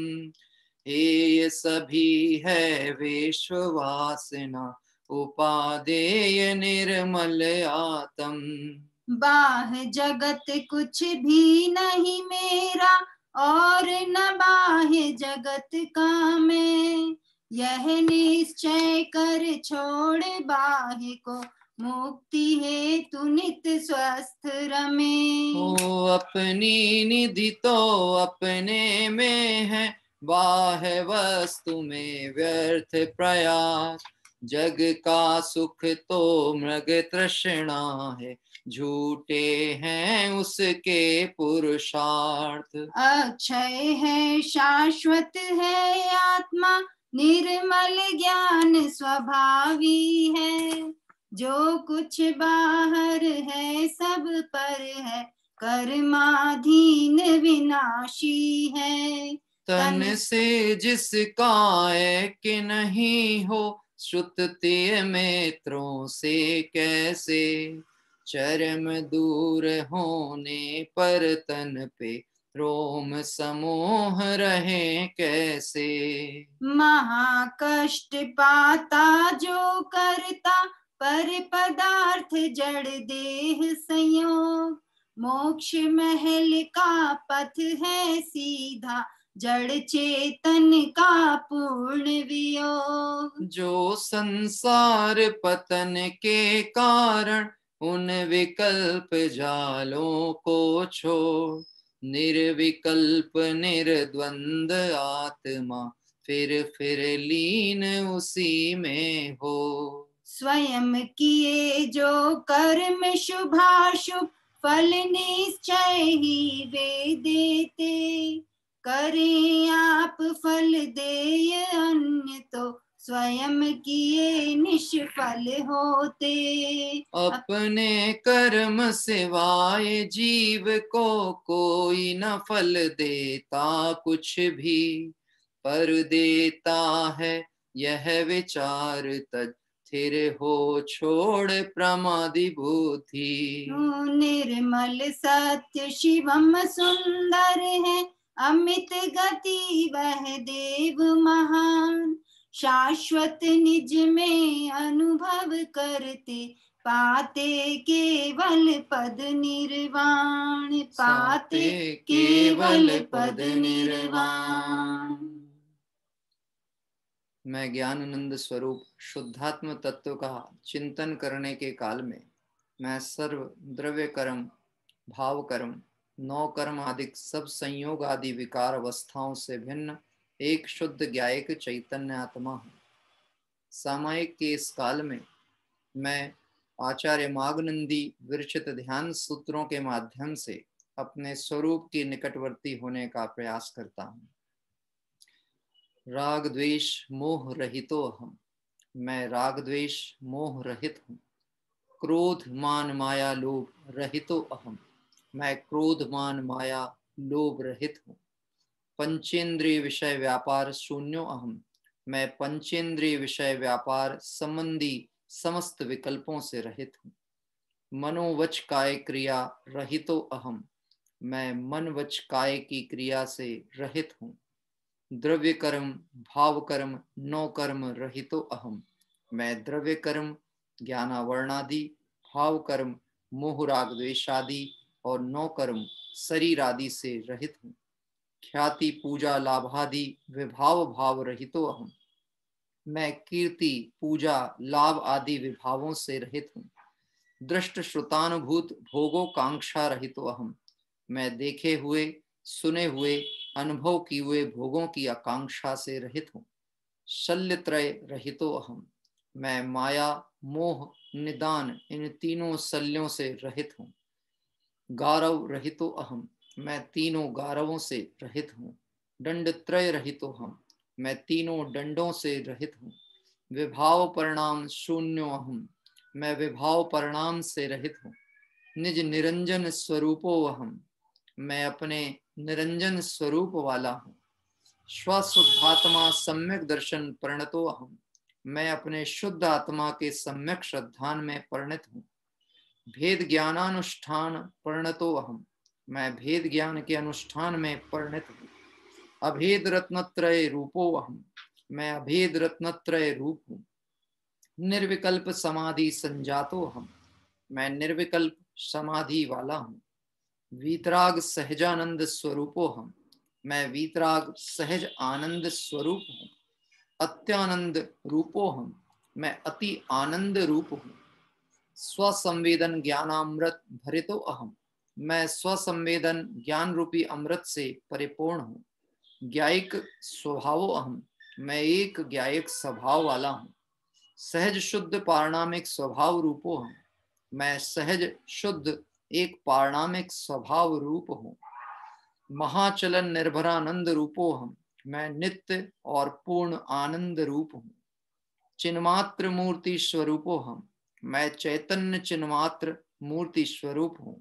ये सभी है विश्व वासना उपादेय निर्मल आत्म। बाह्य जगत कुछ भी नहीं मेरा, और न बाह्य जगत का मैं, यह निश्चय कर छोड़ बाह्य को, मुक्ति है तू नित स्वस्थ रमे। ओ अपनी निधि तो अपने में है, बाह्य वस्तु में व्यर्थ प्रयास, जग का सुख तो मृग तृष्णा है, झूठे हैं उसके पुरुषार्थ। अक्षय है शाश्वत है आत्मा, निर्मल ज्ञान स्वभावी है, जो कुछ बाहर है सब पर है, कर्माधीन विनाशी है। तन से जिसका एक नहीं हो, श्रुततीय मित्रों से कैसे, चरम दूर होने पर तन पे रोम समोह रहे कैसे। महाकष्ट पाता जो करता, पर पदार्थ जड़ देह संयोग, मोक्ष महल का पथ है सीधा, जड़ चेतन का पूर्ण वियोग। जो संसार पतन के कारण उन विकल्प जालों को छोड़, निर्विकल्प निर्द्वंद आत्मा फिर लीन उसी में हो। स्वयं किए जो कर्म शुभाशुभ, फल निश्चय ही वे देते, करें आप फल देय अन्य तो स्वयं किए निष्फल होते। अपने कर्म सिवाय जीव को कोई न फल देता कुछ भी, पर देता है यह विचार तज स्थिर हो छोड़ प्रमादी बुद्धि। निर्मल सत्य शिवम सुंदर है, अमित गति वह देव महान। शाश्वत निज में अनुभव करते, पाते केवल पद निर्वाण, पाते केवल पद निर्वाण। मैं ज्ञानानंद स्वरूप शुद्धात्म तत्व का चिंतन करने के काल में मैं सर्व द्रव्य कर्म, भाव कर्म, नौ कर्म आदि सब संयोग आदि विकार अवस्थाओं से भिन्न एक शुद्ध ज्ञायक चैतन्य आत्मा हूँ। सामायिक के इस काल में मैं आचार्य मागनंदी विरचित ध्यान सूत्रों के माध्यम से अपने स्वरूप के निकटवर्ती होने का प्रयास करता हूँ। राग द्वेष मोह रहितो अहम, मैं राग द्वेष मोह रहित हूँ। क्रोध मान माया लोभ रहितो अहम, मैं क्रोध मान माया लोभ रहित हूँ। पंचेंद्रिय विषय व्यापार शून्यो अहम, मैं पंचेंद्रिय विषय व्यापार संबंधी समस्त विकल्पों से रहित हूँ। मनोवच काय क्रिया रहितो अहम, मैं मन वच काय की क्रिया से रहित हूँ। द्रव्य कर्म, भाव कर्म, नौ कर्म रहितो अहम, मैं द्रव्य कर्म, ज्ञानावर्णादि, भाव कर्म, मोह राग द्वेषादि और नौ कर्म शरीर आदि से रहित हूँ। ख्याति पूजा लाभादि विभाव भाव रहितो अहम, मैं कीर्ति पूजा लाभ आदि विभावों से रहित हूँ। दृष्ट श्रुतानुभूत भोगो कांक्षा रहितो अहम, मैं देखे हुए सुने हुए अनुभव किए हुए भोगों की आकांक्षा से रहित हूँ। शल्यत्रय रहितो अहम, मैं माया मोह निदान इन तीनों शल्यों से रहित हूँ। गारव रहितो अहम, मैं तीनों गारवों से रहित हूँ। दंडत्रय रहितो अहम, मैं तीनों दंडों से रहित हूँ। विभाव परिणाम शून्यो अहम, मैं विभाव परिणाम से रहित हूँ। निज निरंजन स्वरूपो अहम, मैं अपने निरंजन स्वरूप वाला हूँ। स्वशुद्धात्मा सम्यक दर्शन परिणतो अहम, मैं अपने शुद्ध आत्मा के सम्यक श्रद्धान में परिणत हूँ। भेद ज्ञानानुष्ठान परिणतो अहम, मैं भेद ज्ञान के अनुष्ठान में परिणत हूँ। अभेद रत्नत्रय रूपो अहम, मैं अभेद रत्नत्रय रूप हूँ। निर्विकल्प समाधि संजातो अहम, मैं निर्विकल्प समाधि वाला हूँ। वीतराग सहजानंद स्वरूपो हम, मैं वीतराग सहज आनंद स्वरूप हूँ। अत्यानंद रूपो हम, मैं अति आनंद रूप हूँ। स्वसंवेदन ज्ञानामृत भरितो अहम, मैं स्वसंवेदन ज्ञान रूपी अमृत से परिपूर्ण हूँ। ज्ञायिक स्वभावो अहम, मैं एक ज्ञायिक स्वभाव वाला हूँ। सहज शुद्ध पारणामिक स्वभाव रूपो हम, मैं सहज शुद्ध एक पारणामिक स्वभाव रूप हूँ। महाचलन निर्भरानंद रूपो हम, मैं नित्य और पूर्ण आनंद रूप हूँ। चिन्मात्र मूर्ति स्वरूपो हम, मैं चैतन्य चिन्मात्र मूर्ति स्वरूप हूँ।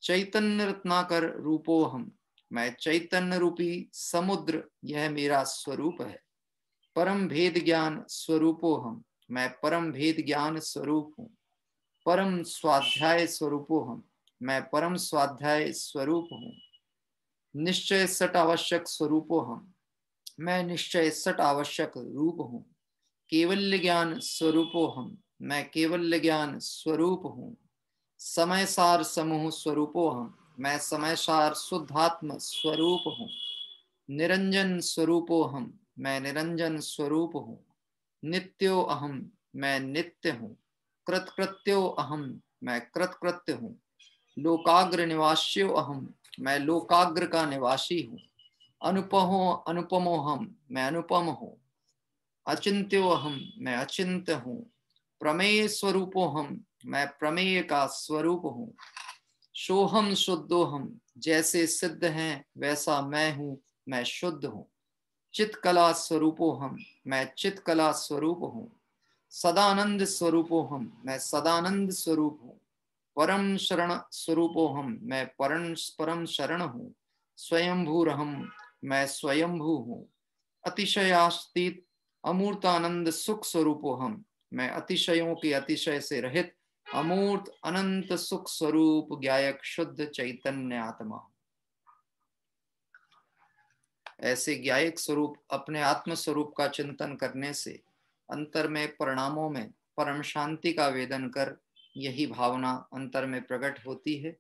चैतन्य रत्नाकर रूपो हम, मैं चैतन्य रूपी समुद्र यह मेरा स्वरूप है। परम भेद ज्ञान स्वरूपो हम, मैं परम भेद ज्ञान स्वरूप हूँ। परम स्वाध्याय स्वरूपो हम, मैं परम स्वाध्याय स्वरूप हूँ। निश्चय सट आवश्यक स्वरूपो हम, मैं निश्चय सट आवश्यक रूप हूँ। केवल्य ज्ञान स्वरूपो हम, मैं केवल्य ज्ञान स्वरूप हूँ। समय सार समूह स्वरूपो हम, मैं समय सार शुद्धात्म स्वरूप हूँ। निरंजन स्वरूपो हम, मैं निरंजन स्वरूप हूँ। नित्यो अहम, मैं नित्य हूँ। कृतकृत्यो अहम, मैं कृतकृत्य हूँ। लोकाग्र निवास्यो अहम, मैं लोकाग्र का निवासी हूँ। अनुपमो हम, मैं अनुपम हूँ। अचिंत्यो अहम, मैं अचिंत्य हूँ। प्रमेय स्वरूपो हम, मैं प्रमेय का स्वरूप हूँ। सोहम शुद्धो हम, जैसे सिद्ध हैं वैसा मैं हूँ, मैं शुद्ध हूँ। चित कला स्वरूपो हम, मैं चित कला स्वरूप हूँ। सदानंद स्वरूपो हम, मैं सदानंद स्वरूप हूँ। परम शरण स्वरूपो हम, मैं परम शरण हूँ। स्वयंभू हम, मैं स्वयंभू हूँ। अतिशयास्तीत अमूर्त आनंद सुख स्वरूपो हम, मैं अतिशयों के अतिशय से रहित अमूर्त अनंत सुख स्वरूप ज्ञायक शुद्ध चैतन्य आत्मा। ऐसे ज्ञायक स्वरूप अपने आत्म स्वरूप का चिंतन करने से अंतर में परिणामों में परम शांति का वेदन कर यही भावना अंतर में प्रकट होती है।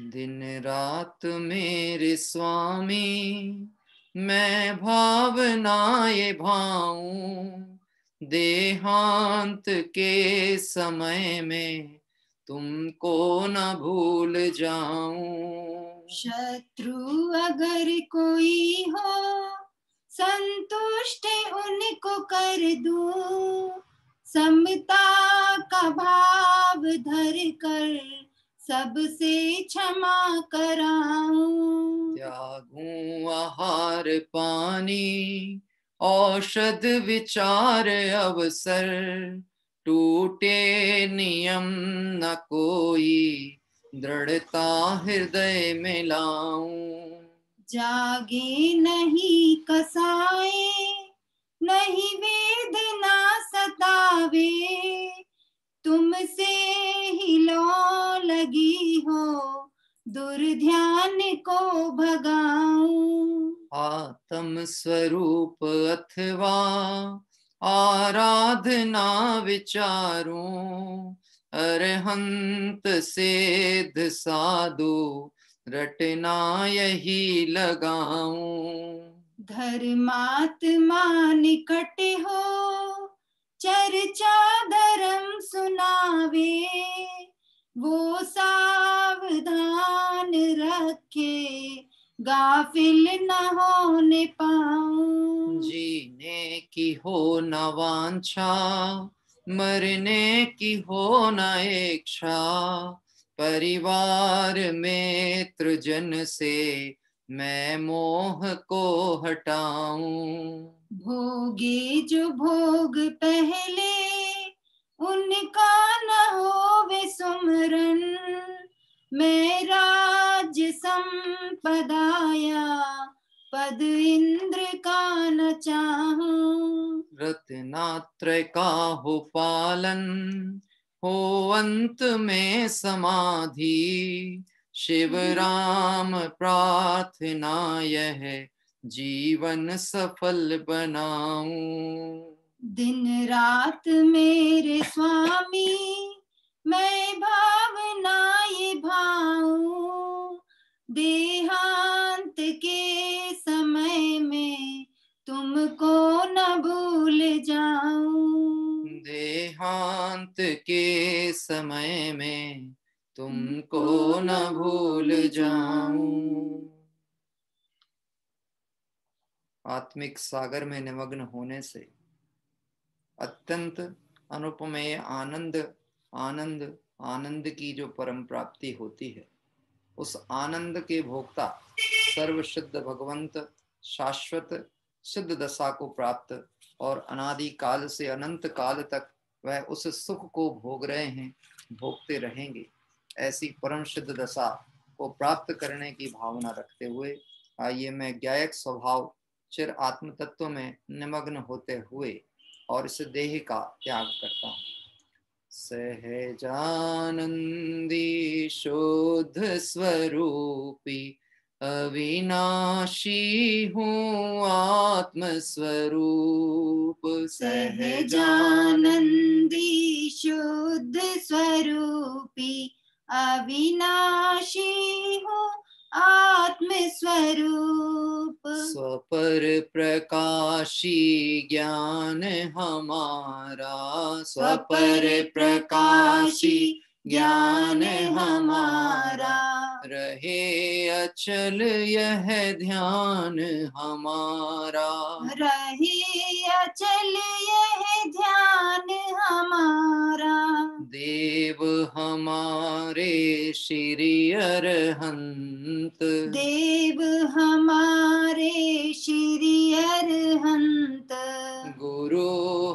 दिन रात मेरे स्वामी मैं भावनाए भाऊं, देहांत के समय में तुमको न भूल जाऊं। शत्रु अगर कोई हो संतुष्ट उनको कर दूं, समता का भाव धर कर सबसे क्षमा कराऊं। त्यागूं आहार पानी औषध विचार अवसर, टूटे नियम न कोई दृढ़ता हृदय में लाऊं। जागे नहीं कसाए नहीं वेदना सतावे, तुमसे ही लौ लगी हो दुर्ध्यान को भगाऊं। आत्म स्वरूप अथवा आराधना विचारूं, अरहंत सिद्ध साधु रटना यही लगाऊं। धर्मात्मा निकट हो चर्चा धर्म सुनावे, वो सावधान रखे गाफिल न होने पाऊं। जीने की हो न वांछा मरने की हो न इच्छा, परिवार मित्र जन से मैं मोह को हटाऊं। भोगे जो भोग पहले उनका न होवे सुमरन, मैं राज्य संपदाया पद इंद्र का न चाहूं। रत्नात्रय का हो पालन हो अंत में समाधि, शिव राम प्रार्थना यह जीवन सफल बनाऊं। दिन रात मेरे स्वामी मैं भावनाए भाऊं, देहांत के समय में तुमको न भूल जाऊं। देहांत के समय में तुमको न भूल जाऊं। आत्मिक सागर में निमग्न होने से अत्यंत अनुपमेय आनंद आनंद आनंद की जो परम प्राप्ति होती है, उस आनंद के भोक्ता सर्वसिद्ध भगवंत शाश्वत सिद्ध दशा को प्राप्त और अनादि काल से अनंत काल तक वह उस सुख को भोग रहे हैं, भोगते रहेंगे। ऐसी परम सिद्ध दशा को प्राप्त करने की भावना रखते हुए आइए मैं ज्ञायक स्वभाव चिर आत्म तत्व में निमग्न होते हुए और इस देह का त्याग करता हूँ। सहजानंदी शुद्ध स्वरूपी अविनाशी हूँ आत्म स्वरूप। सहजानंदी शुद्ध स्वरूपी अविनाशी हूँ आत्म स्वरूप। स्वपर प्रकाशी ज्ञान हमारा, स्वपर प्रकाशी ज्ञान हमारा, रहे अचल यह ध्यान हमारा, रहे अचल यह ध्यान हमारा। देव हमारे श्री अरहंत, देव हमारे श्री अरहंत, गुरु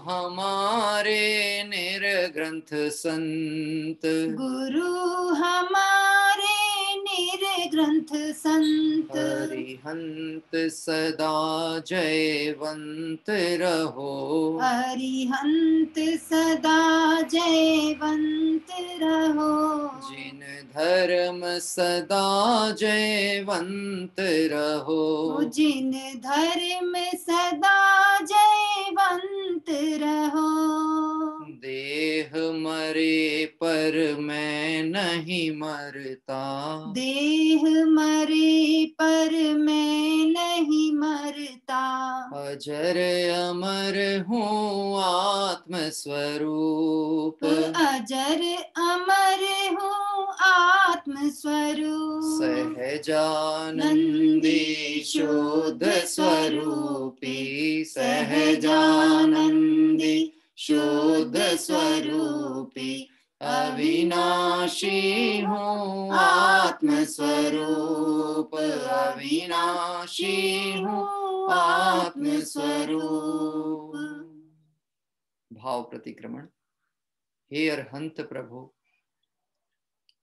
हमारे निर्ग्रंथ संत, गुरु हमारे निर्ग्रंथ ग्रंथ संत अरिहंत सदा जयवंत रहो। अरिहंत सदा जयवंत रहो। जिन धर्म सदा जयवंत रहो। जिन धर्म सदा जयवंत रहो। देह मरे पर मैं नहीं मरता। देह मरे पर मैं नहीं मरता। अजर अमर हूँ आत्म स्वरूप। अजर अमर हूँ आत्म स्वरूप। सहजानंदी शुद्ध स्वरूपी। सहजानंदी शुद्ध स्वरूपी। अविनाशी हूँ आत्म स्वरूप। अविनाशी हूँ आत्म स्वरूप। भाव प्रतिक्रमण। हे अरहंत प्रभु,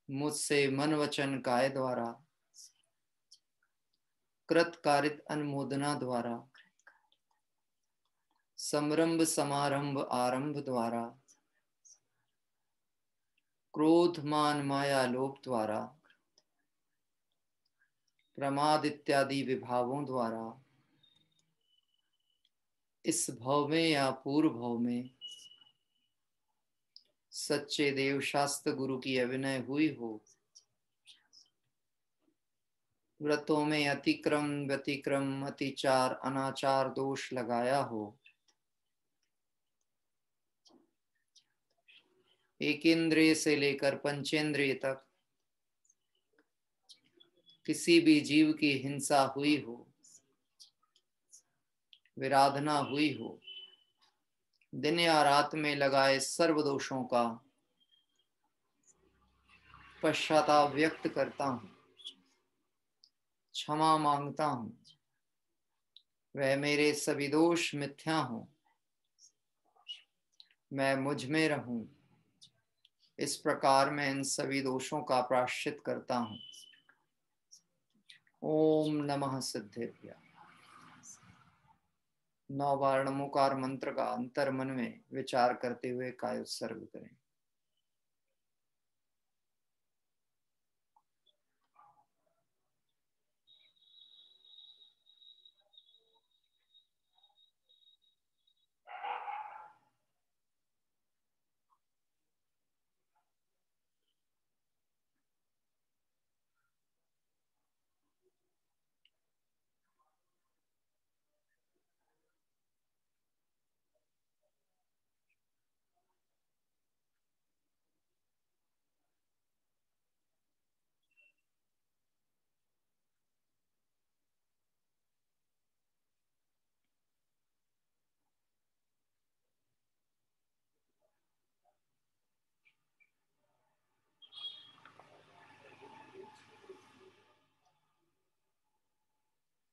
मुझसे मन वचन काय द्वारा कृत कारित अनुमोदना द्वारा समरंभ समारंभ आरंभ द्वारा क्रोध मान माया लोभ द्वारा प्रमाद इत्यादि विभावों द्वारा इस भव में या पूर्व भव में सच्चे देव शास्त्र गुरु की अभिनय हुई हो, व्रतों में अतिक्रम व्यतिक्रम अतिचार अनाचार दोष लगाया हो, एक इंद्रिय से लेकर पंचेंद्रिय तक किसी भी जीव की हिंसा हुई हो, विराधना हुई हो, दिन या रात में लगाए सर्व दोषों का पश्चाताप व्यक्त करता हूँ, क्षमा मांगता हूँ। वह मेरे सभी दोष मिथ्या हो, मैं मुझ में रहूं। इस प्रकार मैं इन सभी दोषों का प्रायश्चित करता हूँ। ओम नमः सिद्धेभ्य। 9 बार नमोकार मंत्र का अंतर मन में विचार करते हुए काय उत्सर्ग करें।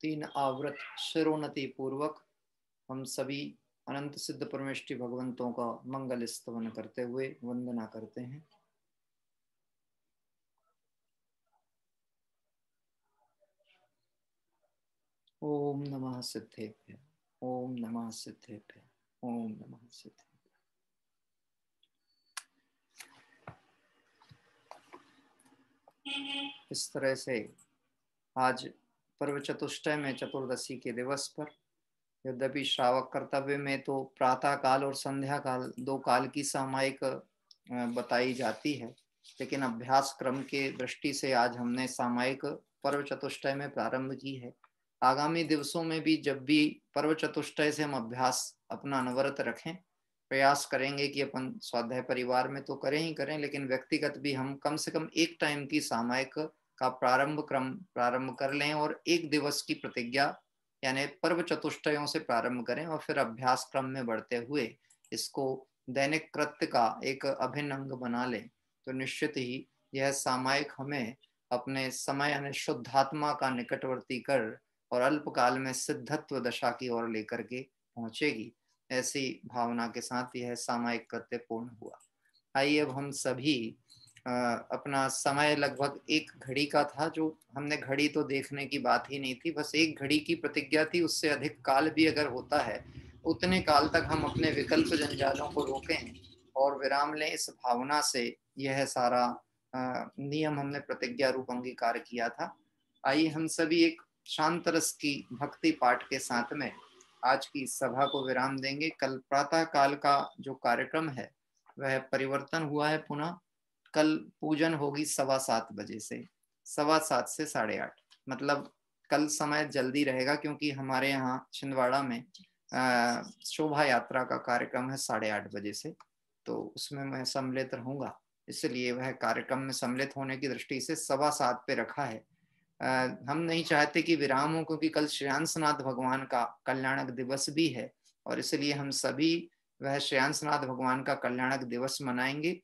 तीन आवृत शिरोन्नति पूर्वक हम सभी अनंत सिद्ध परमेष्टि भगवंतों का मंगल स्तवन करते हुए वंदना करते हैं। ओम नमः सिद्धेभ्य। ओम नमः सिद्धेभ्य। ओम नमः सिद्धेभ्य। इस तरह से आज पर्व चतुष्टय में चतुर्दशी के दिवस पर यद्यपि श्रावक कर्तव्य में तो प्रातः काल और संध्या काल 2 काल की सामायिक बताई जाती है, लेकिन अभ्यास क्रम के दृष्टि से आज हमने सामायिक पर्व चतुष्टय में प्रारंभ की है। आगामी दिवसों में भी जब भी पर्व चतुष्टय से हम अभ्यास अपना अनवरत रखें, प्रयास करेंगे कि अपन स्वाध्याय परिवार में तो करें ही करें, लेकिन व्यक्तिगत भी हम कम से कम एक टाइम की सामायिक का प्रारंभ कर लें और एक दिवस की प्रतिज्ञा यानी पर्व चतुष्टयों से प्रारंभ करें और फिर अभ्यास क्रम में बढ़ते हुए इसको दैनिक कृत्य का एक अभिन्न अंग बना लें, तो निश्चित ही यह सामायिक हमें अपने समय यानी शुद्धात्मा का निकटवर्ती कर और अल्पकाल में सिद्धत्व दशा की ओर लेकर के पहुंचेगी। ऐसी भावना के साथ यह सामायिक कृत्य पूर्ण हुआ। आइए अब हम सभी अपना समय लगभग 1 घड़ी का था, जो हमने घड़ी तो देखने की बात ही नहीं थी, बस 1 घड़ी की प्रतिज्ञा थी। उससे अधिक काल भी अगर होता है, उतने काल तक हम अपने विकल्प जंजालों को रोकें और विराम लें, इस भावना से यह सारा नियम हमने प्रतिज्ञा रूप अंगीकार किया था। आइए हम सभी एक शांत रस की भक्ति पाठ के साथ में आज की सभा को विराम देंगे। कल प्रातः काल का जो कार्यक्रम है वह परिवर्तन हुआ है पुनः। कल पूजन होगी 7:15 बजे से, 7:15 से 8:30, मतलब कल समय जल्दी रहेगा, क्योंकि हमारे यहाँ छिंदवाड़ा में शोभा यात्रा का कार्यक्रम है 8:30 बजे से, तो उसमें मैं सम्मिलित रहूंगा, इसलिए वह कार्यक्रम में सम्मिलित होने की दृष्टि से 7:15 पे रखा है। हम नहीं चाहते कि विराम हो, क्योंकि कल श्रेयांसनाथ भगवान का कल्याणक दिवस भी है, और इसलिए हम सभी वह श्रेयांसनाथ भगवान का कल्याणक दिवस मनाएंगे,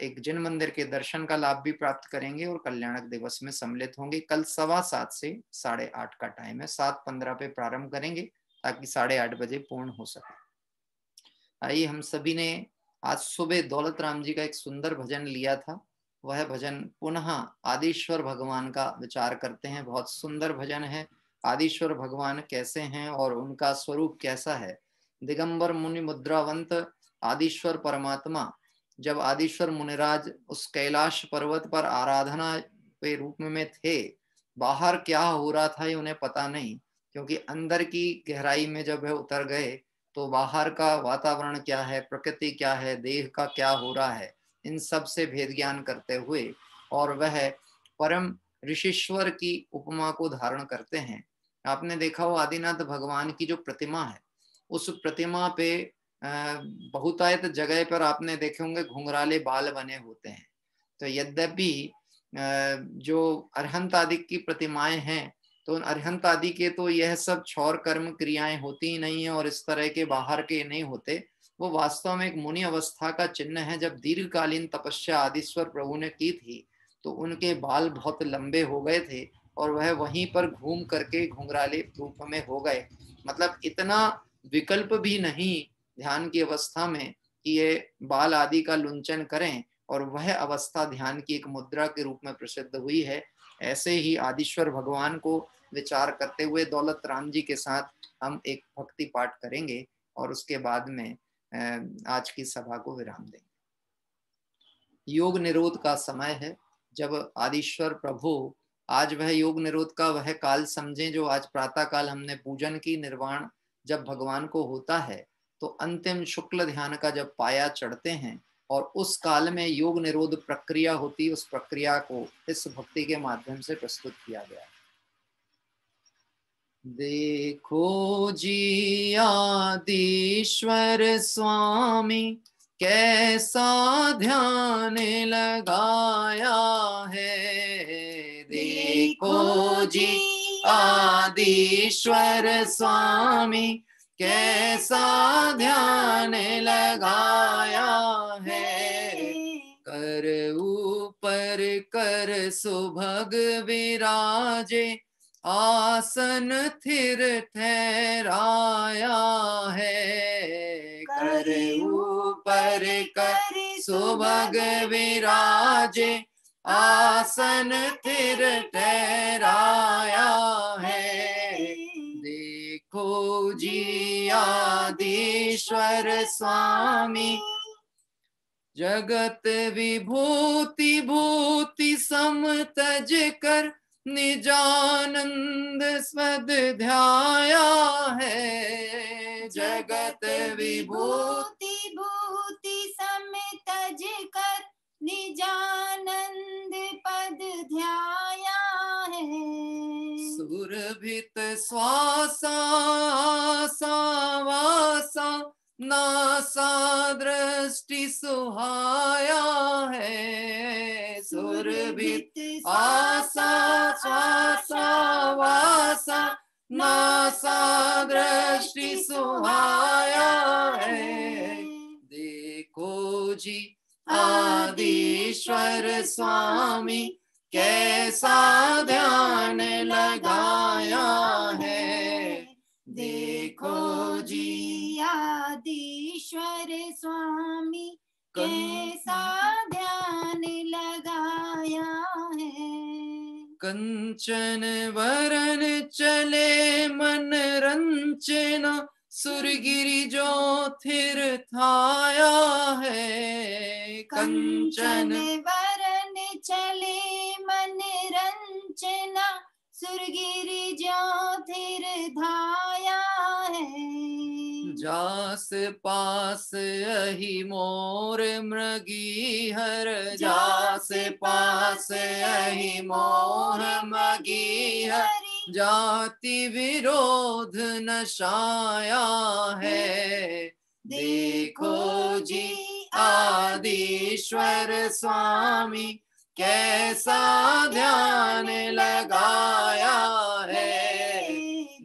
एक जिन मंदिर के दर्शन का लाभ भी प्राप्त करेंगे और कल्याणक दिवस में सम्मिलित होंगे। कल 7:15 से 8:30 का टाइम है, 7:15 पे प्रारंभ करेंगे ताकि 8:30 बजे पूर्ण हो सके। आइए हम सभी ने आज सुबह दौलत राम जी का एक सुंदर भजन लिया था, वह भजन पुनः आदिश्वर भगवान का विचार करते हैं। बहुत सुंदर भजन है। आदिश्वर भगवान कैसे हैं और उनका स्वरूप कैसा है। दिगंबर मुनि मुद्रावंत आदिश्वर परमात्मा, जब आदिश्वर मुनिराज उस कैलाश पर्वत पर आराधना के रूप में थे, बाहर क्या हो रहा था ये उन्हें पता नहीं, क्योंकि अंदर की गहराई में जब वह उतर गए तो बाहर का वातावरण क्या है, प्रकृति क्या है, देह का क्या हो रहा है, इन सब से भेद ज्ञान करते हुए और वह परम ऋषिश्वर की उपमा को धारण करते हैं। आपने देखा हो आदिनाथ भगवान की जो प्रतिमा है, उस प्रतिमा पे बहुतायत जगह पर आपने देखे होंगे घुंघराले बाल बने होते हैं। तो यद्यपि जो अरहंत आदि की प्रतिमाएं हैं, तो अरहंत आदि के तो यह सब क्षौर कर्म क्रियाएं होती ही नहीं है और इस तरह के बाहर के नहीं होते। वो वास्तव में एक मुनि अवस्था का चिन्ह है। जब दीर्घकालीन तपस्या आदिश्वर प्रभु ने की थी तो उनके बाल बहुत लंबे हो गए थे और वह वहीं पर घूम करके घुंघराले रूप में हो गए। मतलब इतना विकल्प भी नहीं ध्यान की अवस्था में कि ये बाल आदि का लुंचन करें, और वह अवस्था ध्यान की एक मुद्रा के रूप में प्रसिद्ध हुई है। ऐसे ही आदिश्वर भगवान को विचार करते हुए दौलत राम जी के साथ हम एक भक्ति पाठ करेंगे और उसके बाद में आज की सभा को विराम देंगे। योग निरोध का समय है, जब आदिश्वर प्रभु, आज वह योग निरोध का वह काल समझें जो आज प्रातः काल हमने पूजन की। निर्वाण जब भगवान को होता है तो अंतिम शुक्ल ध्यान का जब पाया चढ़ते हैं और उस काल में योग निरोध प्रक्रिया होती, उस प्रक्रिया को इस भक्ति के माध्यम से प्रस्तुत किया गया है। देखो जी आदिश्वर स्वामी कैसा ध्यान लगाया है। देखो जी आदिश्वर स्वामी कैसा ध्यान लगाया है। कर ऊपर कर सुभग विराजे आसन थिर ठहराया है। कर ऊपर कर सुभग विराजे आसन थिर ठहराया है। देखो जी आदिश्वर स्वामी जगत विभूति भूति सम तज कर निजानंद स्वद ध्याया है। जगत विभूति भूति सम तज कर निजानंद पद ध्याया है। सुरभित श्वासा सावासा नासा दृष्टि सुहाया है। सुरभित आसा श्वासा वासा नासा दृष्टि सुहाया है। देखो जी आदिश्वर स्वामी कैसा ध्यान लगाया है। देखो जी आदिश्वर स्वामी कैसा ध्यान लगाया लगाया है। कंचन वरन चले मन रंचना, सुरगिरि जो थिर थाया है। कंचन कंचन वरन चले मन रंचना, सुरगिरि ज्योतिर धाया है। जास पास अहि मोर मृगी हर, जास पास अहि मोर मृगी हर, जाति विरोध नशाया है। देखो जी आदिश्वर स्वामी, कैसा ध्यान लगाया है।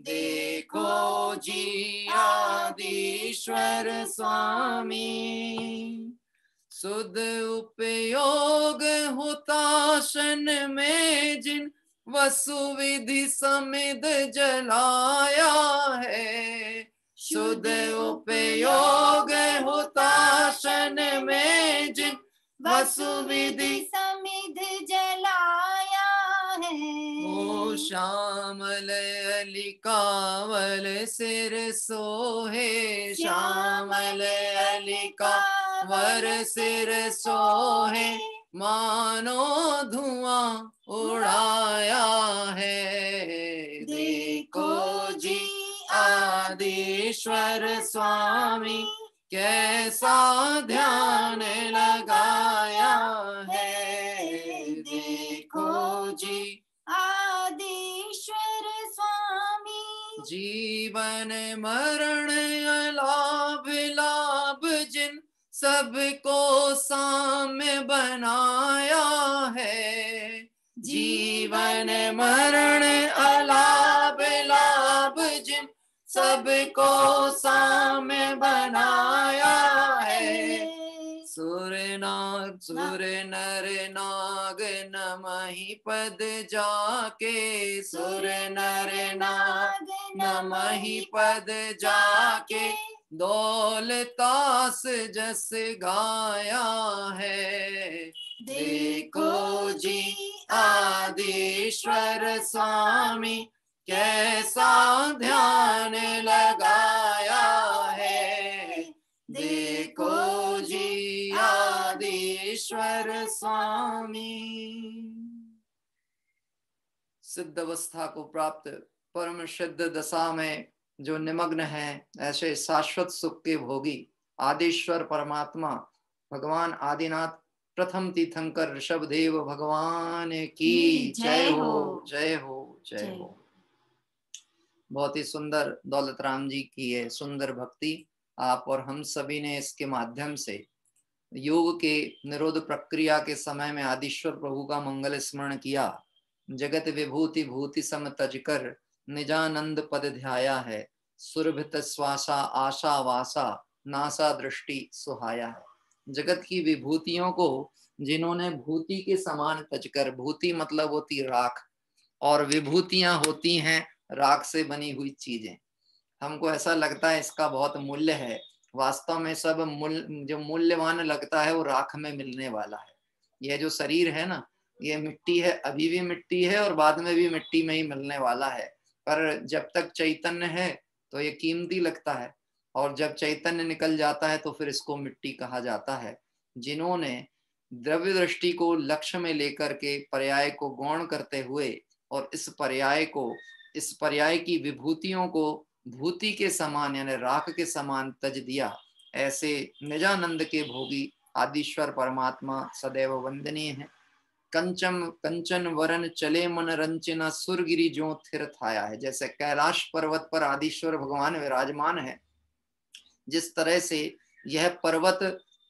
देखो जी आदिश्वर स्वामी, सुध उपयोग हुताशन में जिन, वसु विधि समिध जलाया है। शुद्ध उपयोग हुताशन में जिन, वसु विधि समिध जलाया है। ओ श्यामल अली कावल सिर सोहे, श्यामल अली कावर सिर सोहे, मानो धुआं उड़ाया है। देखो जी आदिश्वर स्वामी, कैसा ध्यान लगाया है। देखो जी आदिश्वर स्वामी, जीवन मरण अलाभ लाभ जिन, सबको साम्य बनाया है। जीवन मरण अलाभ लाभ जिन, सबको साम्य बनाया है। सुर नर नाग नमहि पद जाके, सुर नर नाग नमहि पद जाके, दौलतास जस गाया है। देखो जी आदिश्वर स्वामी, कैसा ध्यान लगाया है। देखो जी आदिश्वर स्वामी। सिद्ध अवस्था को प्राप्त परम सिद्ध दशा में जो निमग्न है, ऐसे शाश्वत सुख के भोगी आदिश्वर परमात्मा भगवान आदिनाथ प्रथम तीर्थंकर ऋषभदेव भगवान की जय हो, जय हो, जय हो। बहुत ही सुंदर दौलत राम जी की है सुंदर भक्ति। आप और हम सभी ने इसके माध्यम से योग के निरोध प्रक्रिया के समय में आदिश्वर प्रभु का मंगल स्मरण किया। जगत विभूति भूति सम तजकर, निजानंद पद ध्याया है। सुरभित श्वासा आशा वासा, नासा दृष्टि सुहाया है। जगत की विभूतियों को जिन्होंने भूति के समान तजकर, भूति मतलब होती राख, और विभूतियां होती हैं राख से बनी हुई चीजें। हमको ऐसा लगता है इसका बहुत मूल्य है, वास्तव में सब जो मूल्यवान लगता है वो राख में मिलने वाला है। यह जो शरीर है ना, ये मिट्टी है, अभी भी मिट्टी है और बाद में भी मिट्टी में ही मिलने वाला है। पर जब तक चैतन्य है तो ये कीमती लगता है, और जब चैतन्य निकल जाता है तो फिर इसको मिट्टी कहा जाता है। जिन्होंने द्रव्य दृष्टि को लक्ष्य में लेकर के पर्याय को गौण करते हुए और इस पर्याय की विभूतियों को भूति के समान यानी राख के समान तज दिया, ऐसे निजानंद के भोगी आदिश्वर परमात्मा सदैव वंदनीय है। कंचन वरन चले मन रंचना, सुरगिरि ज्यों थिर थाया है। जैसे कैलाश पर्वत पर आदिश्वर भगवान विराजमान है, जिस तरह से यह पर्वत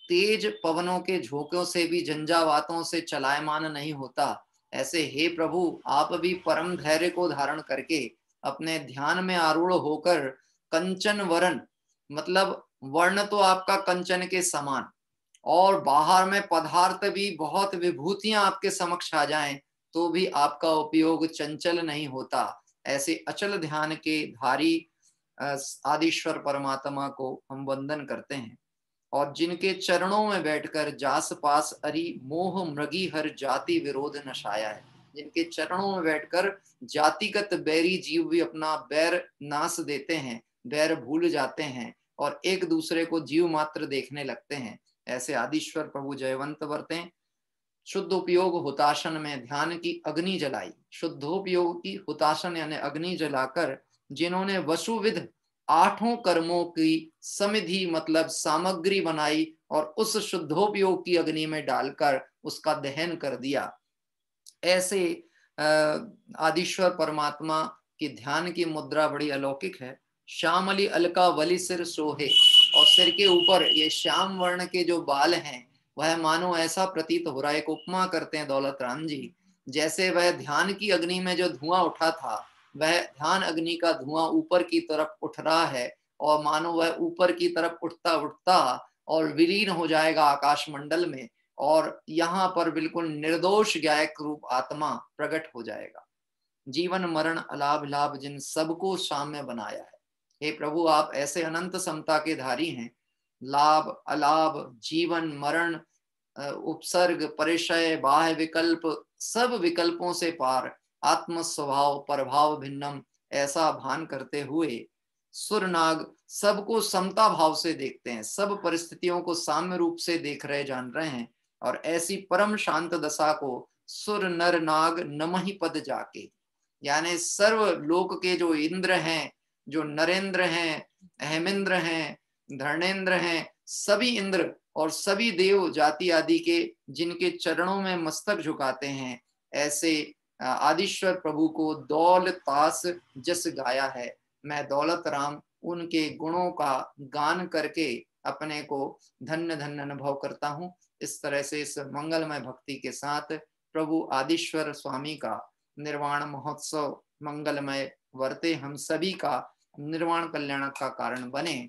तेज पवनों के झोंकों से भी झंझावातों से चलायमान नहीं होता, ऐसे हे प्रभु आप भी परम धैर्य को धारण करके अपने ध्यान में आरूढ़ होकर कंचन वरण मतलब वर्ण तो आपका कंचन के समान, और बाहर में पदार्थ भी बहुत विभूतियां आपके समक्ष आ जाएं तो भी आपका उपयोग चंचल नहीं होता। ऐसे अचल ध्यान के धारी आदिश्वर परमात्मा को हम वंदन करते हैं। और जिनके चरणों में बैठकर जास पास अरी मोह मृगी हर जाति विरोध नशाया है। जिनके चरणों में बैठकर जातिगत बैरी जीव भी अपना बैर नाश देते हैं, बैर भूल जाते हैं और एक दूसरे को जीव मात्र देखने लगते हैं, ऐसे आदिश्वर प्रभु जयवंत वर्तें। शुद्धोपयोग हुताशन में ध्यान की अग्नि जलाई। शुद्धोपयोग की हुताशन यानी अग्नि जलाकर जिन्होंने वसुविध 8 कर्मों की समिधि मतलब सामग्री बनाई और उस शुद्धोपयोग की अग्नि में डालकर उसका दहन कर दिया, ऐसे आदिश्वर परमात्मा की ध्यान की मुद्रा बड़ी अलौकिक है। श्यामली अलका वली सिर सोहे, और सिर के ऊपर ये श्याम वर्ण के जो बाल हैं वह मानो ऐसा प्रतीत हो रहा है, एक उपमा करते हैं दौलत राम जी, जैसे वह ध्यान की अग्नि में जो धुआं उठा था वह ध्यान अग्नि का धुआं ऊपर की तरफ उठ रहा है और मानो वह ऊपर की तरफ उठता उठता और विलीन हो जाएगा आकाश मंडल में, और यहाँ पर बिल्कुल निर्दोष गायक रूप आत्मा प्रकट हो जाएगा। जीवन मरण अलाभ लाभ जिन सबको साम्य बनाया है। हे प्रभु, आप ऐसे अनंत समता के धारी हैं। लाभ अलाभ जीवन मरण उपसर्ग परिचय बाह्य विकल्प सब विकल्पों से पार आत्म स्वभाव प्रभाव भिन्नम ऐसा भान करते हुए सुर नाग सबको समता भाव से देखते हैं, सब परिस्थितियों को साम्य रूप से देख रहे जान रहे हैं, और ऐसी परम शांत दशा को सुर नर नाग नमहि पद जाके, यानी सर्व लोक के जो इंद्र हैं, जो नरेंद्र हैं, अहमेंद्र हैं, धर्णेंद्र हैं, सभी इंद्र और सभी देव जाति आदि के जिनके चरणों में मस्तक झुकाते हैं, ऐसे आदिश्वर प्रभु को दौल तास जस गाया है। मैं दौलत राम उनके गुणों का गान करके अपने को धन्य धन्य अनुभव करता हूँ। इस तरह से इस मंगलमय भक्ति के साथ प्रभु आदिश्वर स्वामी का निर्वाण महोत्सव मंगलमय वर्ते, हम सभी का निर्वाण कल्याण का कारण बने,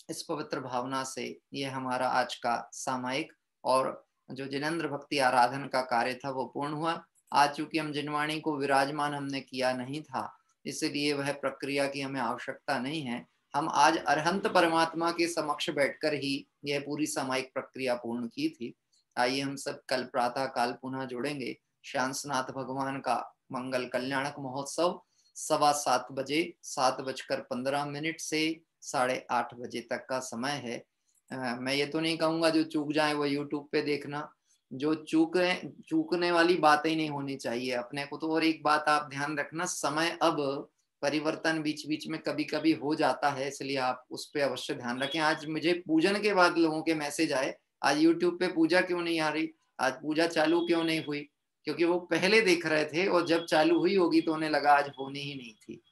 इस पवित्र भावना से ये हमारा आज का सामायिक और जो जिनेंद्र भक्ति आराधन का कार्य था वो पूर्ण हुआ। आज चूंकि हम जिनवाणी को विराजमान हमने किया नहीं था, इसलिए वह प्रक्रिया की हमें आवश्यकता नहीं है। हम आज अरहंत परमात्मा के समक्ष बैठकर ही यह पूरी सामायिक प्रक्रिया पूर्ण की थी। आइए हम सब कल प्रातः काल पुनः जुड़ेंगे। श्यांसनाथ भगवान का मंगल कल्याणक महोत्सव 7:15 बजे 7:15 से 8:30 बजे तक का समय है। मैं ये तो नहीं कहूंगा जो चूक जाए वो यूट्यूब पे देखना, जो चूकने वाली बातें ही नहीं होनी चाहिए अपने को तो। और एक बात आप ध्यान रखना, समय अब परिवर्तन बीच बीच में कभी कभी हो जाता है, इसलिए आप उस पर अवश्य ध्यान रखें। आज मुझे पूजन के बाद लोगों के मैसेज आए, आज यूट्यूब पे पूजा क्यों नहीं आ रही, आज पूजा चालू क्यों नहीं हुई, क्योंकि वो पहले देख रहे थे और जब चालू हुई होगी तो उन्हें लगा आज होनी ही नहीं थी।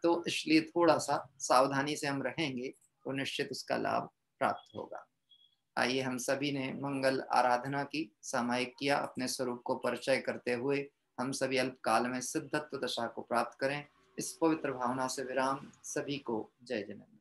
तो इसलिए थोड़ा सा सावधानी से हम रहेंगे तो निश्चित उसका लाभ प्राप्त होगा। आइए हम सभी ने मंगल आराधना की, सामायिक किया, अपने स्वरूप को परिचय करते हुए हम सभी अल्प काल में सिद्धत्व दशा को प्राप्त करें। इस पवित्र भावना से विराम। सभी को जय जगन्नाथ।